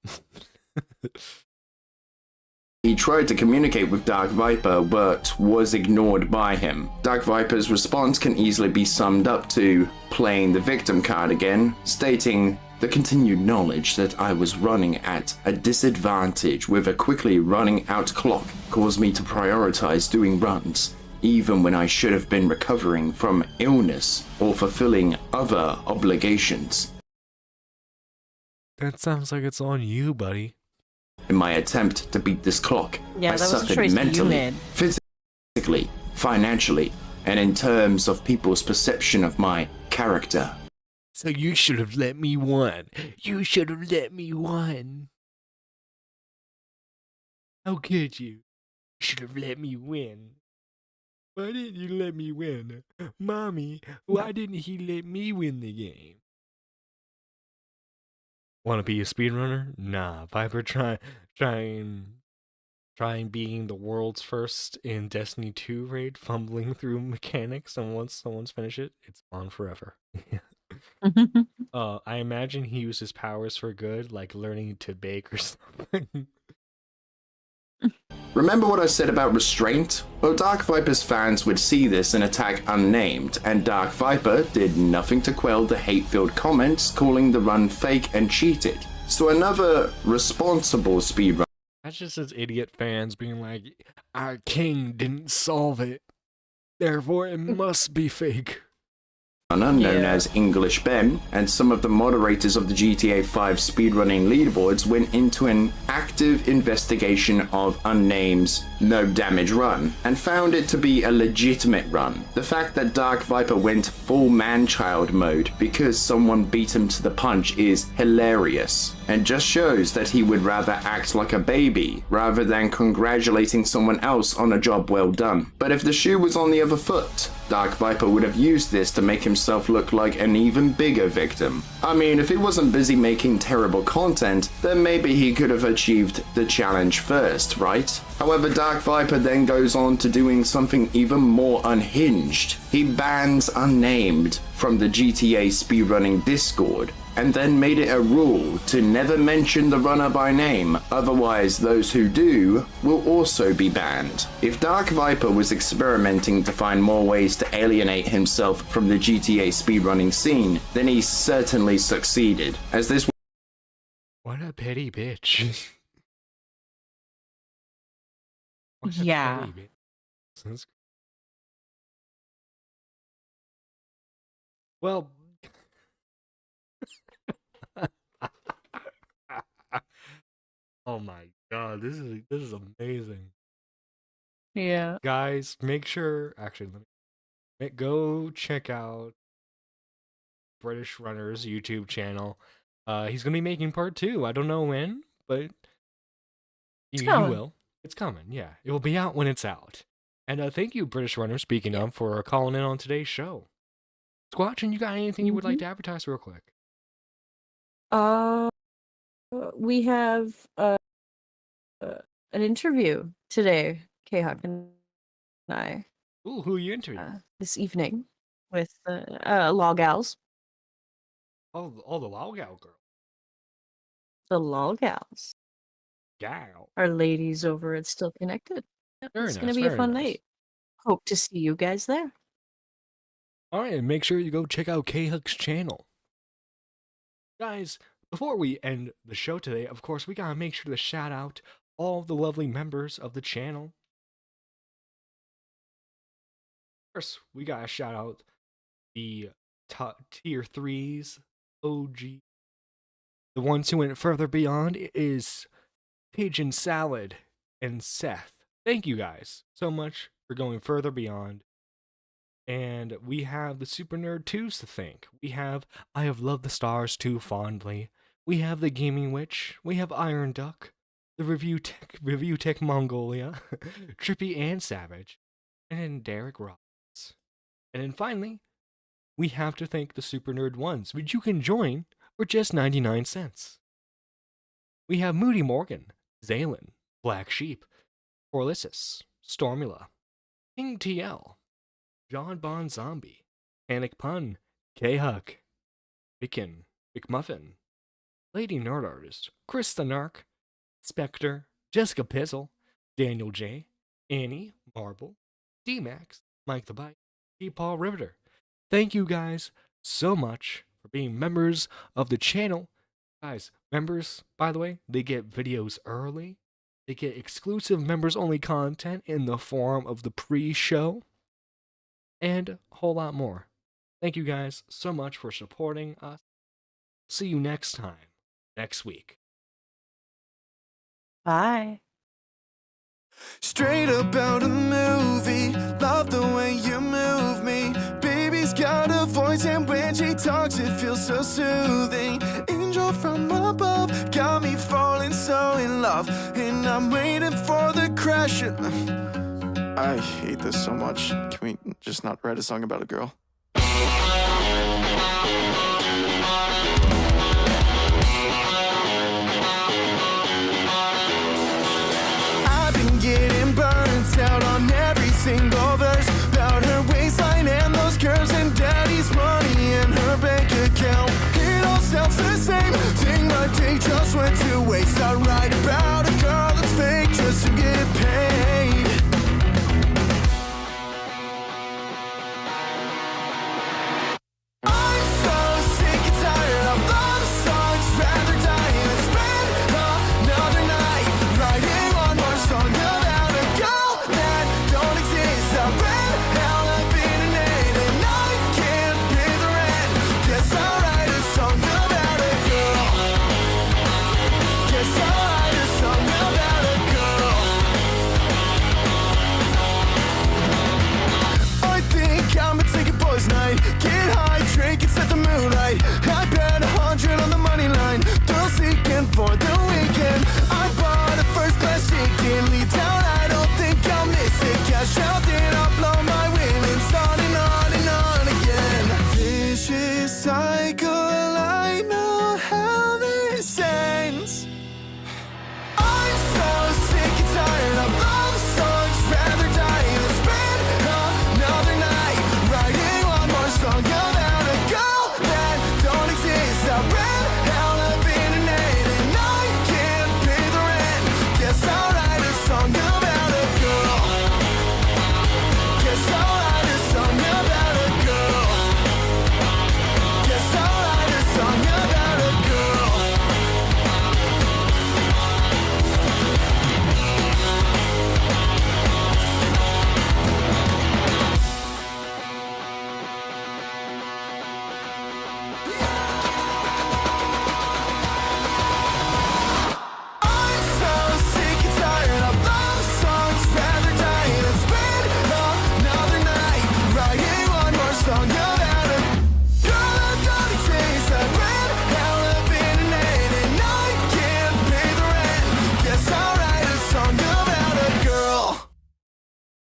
He tried to communicate with Darkviper, but was ignored by him. Darkviper's response can easily be summed up to playing the victim card again, stating the continued knowledge that I was running at a disadvantage with a quickly running out clock caused me to prioritize doing runs, even when I should have been recovering from illness or fulfilling other obligations. That sounds like it's on you, buddy. In my attempt to beat this clock, Yeah, I that was a suffered choice that you mentally, made. physically, financially, and in terms of people's perception of my character. So you should have let me win. You should have let me win. How could you? You should have let me win. Why didn't you let me win? Mommy, why didn't he let me win the game? Want to be a speedrunner? Nah, Viper trying being the world's first in Destiny 2 raid, fumbling through mechanics, and once someone's finished it, it's on forever. I imagine he uses powers for good, like learning to bake or something. Remember what I said about restraint? Well, Darkviper's fans would see this and attack unnamed, and Darkviper did nothing to quell the hate-filled comments calling the run fake and cheated. So another responsible speedrunner. That's just his idiot fans being like, our king didn't solve it, therefore it must be fake. known as English Ben, and some of the moderators of the GTA 5 speedrunning leaderboards went into an active investigation of Unname's no damage run and found it to be a legitimate run. The fact that Darkviper went full man-child mode because someone beat him to the punch is hilarious and just shows that he would rather act like a baby rather than congratulating someone else on a job well done. But if the shoe was on the other foot, Darkviper would have used this to make himself look like an even bigger victim. I mean, if he wasn't busy making terrible content, then maybe he could have achieved the challenge first, right? However, Darkviper then goes on to doing something even more unhinged. He bans Unnamed from the GTA speedrunning Discord, and then made it a rule to never mention the runner by name, otherwise those who do will also be banned. If Darkviper was experimenting to find more ways to alienate himself from the GTA speedrunning scene, then he certainly succeeded, as this— What a petty bitch. What a Yeah. petty bitch. Well, oh my god, this is amazing. Yeah. Guys, make sure go check out British Runner's YouTube channel. He's gonna be making part 2. I don't know when, but he will. It's coming, yeah. It will be out when it's out. And thank you, British Runner, speaking of, for calling in on today's show. Squatch, and you got anything you would like to advertise real quick? We have an interview today, K-Hawk and I. Ooh, who are you interviewing? This evening with Law Gals. Oh, the Law Gal girl. The Law Gals. Gal. Our ladies over at Still Connected. Yep, it's going to be a fun night. Hope to see you guys there. All right, and make sure you go check out K-Hook's channel. Guys, before we end the show today, of course, we got to make sure to shout out all the lovely members of the channel. First, we got to shout out the top tier 3s, OG. The ones who went further beyond is Pigeon Salad and Seth. Thank you guys so much for going further beyond. And we have the Super Nerd 2s to thank. We have I Have Loved the Stars Too Fondly. We have the Gaming Witch. We have Iron Duck. The Review Tech Mongolia. Trippy and Savage. And then Derek Roberts. And then finally, we have to thank the Super Nerd 1s, which you can join for just 99 cents. We have Moody Morgan, Zaylen, Black Sheep, Orlissus, Stormula, King TL, John Bon Zombie, Panic Pun, K-Huck, Bicken, McMuffin, Lady Nerd Artist, Chris the Narc, Spectre, Jessica Pizzle, Daniel J, Annie, Marble, D-Max, Mike the Bite, T. Paul Riveter. Thank you guys so much for being members of the channel. Guys, members, by the way, they get videos early. They get exclusive members-only content in the form of the pre-show. And a whole lot more. Thank you guys so much for supporting us. See you next time, next week. Bye. Straight up out a movie, love the way you move me. Baby's got a voice and when she talks it feels so soothing. Angel from above, got me falling so in love. And I'm waiting for the crash. I hate this so much. Can we just not write a song about a girl? I've been getting burnt out on every single verse about her waistline and those curves and daddy's money in her bank account. It all sounds the same thing, my day just went to waste. I write about a girl that's fake just to get paid. cycle